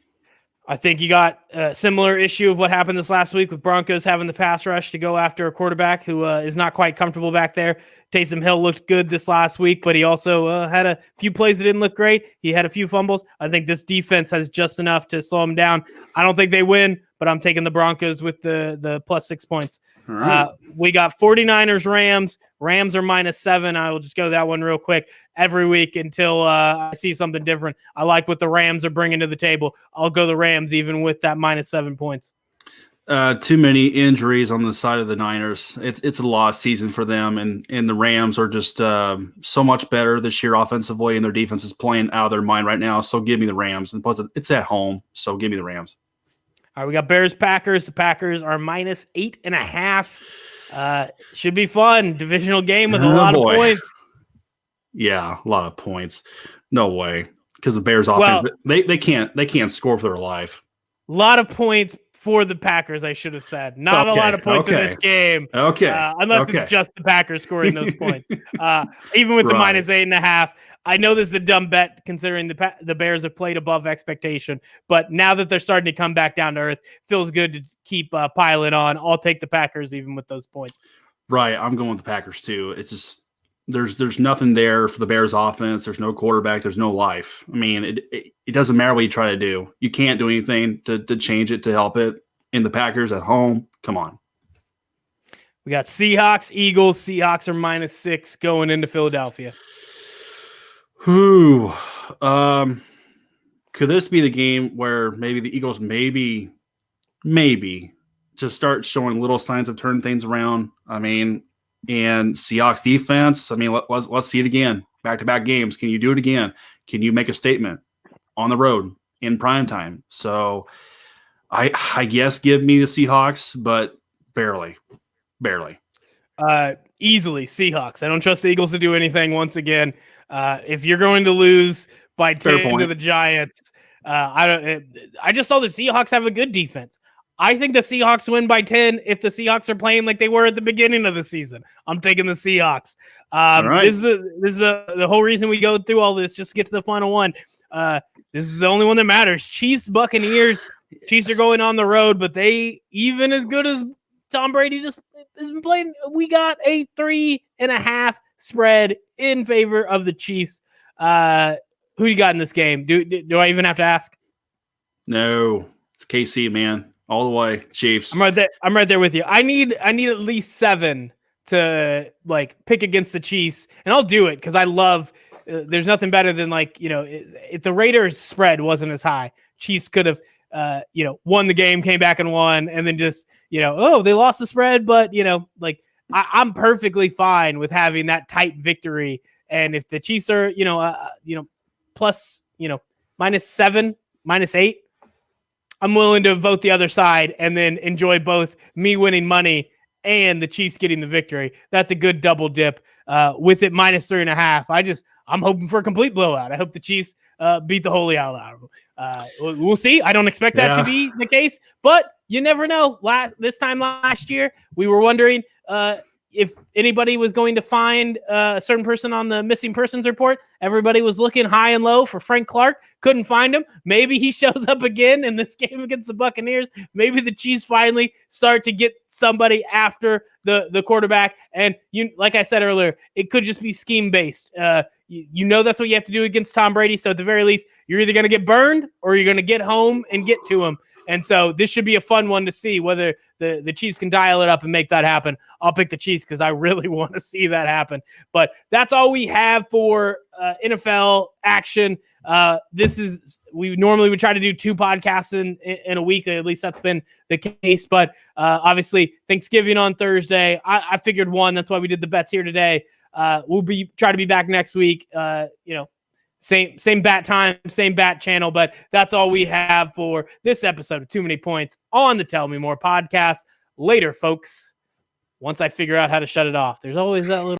I think you got a similar issue of what happened this last week with Broncos having the pass rush to go after a quarterback who is not quite comfortable back there. Taysom Hill looked good this last week, but he also had a few plays that didn't look great. He had a few fumbles. I think this defense has just enough to slow him down. I don't think they win, but I'm taking the Broncos with the plus 6 points. All right. We got 49ers, Rams. Rams are -7. I will just go that one real quick every week until I see something different. I like what the Rams are bringing to the table. I'll go the Rams even with that -7 points. Too many injuries on the side of the Niners. It's a lost season for them, and the Rams are just so much better this year offensively, and their defense is playing out of their mind right now. So give me the Rams, and plus it's at home, so give me the Rams. All right, we got Bears, Packers. The Packers are -8.5. Should be fun. Divisional game with a lot of points. Yeah, a lot of points. No way, because the Bears offense they can't score for their life. A lot of points for the Packers, I should have said. Not a lot of points in this game. Unless it's just the Packers scoring those points. Even with the -8.5. I know this is a dumb bet considering the Bears have played above expectation. But now that they're starting to come back down to earth, feels good to keep piling on. I'll take the Packers even with those points. Right. I'm going with the Packers too. It's just there's nothing there for the Bears offense. There's no quarterback. There's no life. I mean, it doesn't matter what you try to do. You can't do anything to change it, to help it. In the Packers at home, come on. We got Seahawks, Eagles. Seahawks are -6 going into Philadelphia. Who? Could this be the game where maybe the Eagles maybe just start showing little signs of turning things around? I mean, and Seahawks defense. I mean, let's see it again. Back-to-back games. Can you do it again? Can you make a statement on the road in primetime? So I guess give me the Seahawks, but barely. Easily Seahawks. I don't trust the Eagles to do anything once again. If you're going to lose by 10 to the Giants, I just saw the Seahawks have a good defense. I think the Seahawks win by 10 if the Seahawks are playing like they were at the beginning of the season. I'm taking the Seahawks. This is the whole reason we go through all this, just to get to the final one. This is the only one that matters. Chiefs, Buccaneers. Chiefs are going on the road, but they, even as good as Tom Brady just has been playing, we got a 3.5 spread in favor of the Chiefs. Who do you got in this game? Do I even have to ask? No, it's KC, man, all the way. Chiefs. I'm right there with you. I need at least 7 to pick against the Chiefs, and I'll do it because I love. There's nothing better than if the Raiders spread wasn't as high, Chiefs could have. Won the game, came back and won, and then just, they lost the spread, but, I'm perfectly fine with having that tight victory. And if the Chiefs are, plus, -7, -8, I'm willing to vote the other side and then enjoy both me winning money and the Chiefs getting the victory. That's a good double dip. With it -3.5, I'm hoping for a complete blowout. I hope the Chiefs beat the holy hell out of them. We'll see. I don't expect that to be the case, but you never know. This time last year, we were wondering if anybody was going to find a certain person on the missing persons report. Everybody was looking high and low for Frank Clark. Couldn't find him. Maybe he shows up again in this game against the Buccaneers. Maybe the Chiefs finally start to get somebody after the quarterback. And like I said earlier, it could just be scheme based. That's what you have to do against Tom Brady. So at the very least, you're either going to get burned or you're going to get home and get to him. And so this should be a fun one to see whether the Chiefs can dial it up and make that happen. I'll pick the Chiefs because I really want to see that happen. But that's all we have for NFL action. We normally would try to do 2 podcasts in a week. At least that's been the case. But obviously Thanksgiving on Thursday, I figured 1. That's why we did the bets here today. We'll try to be back next week. Same bat time, same bat channel, but that's all we have for this episode of Too Many Points on the Tell Me More podcast. Later, folks. Once I figure out how to shut it off, there's always that little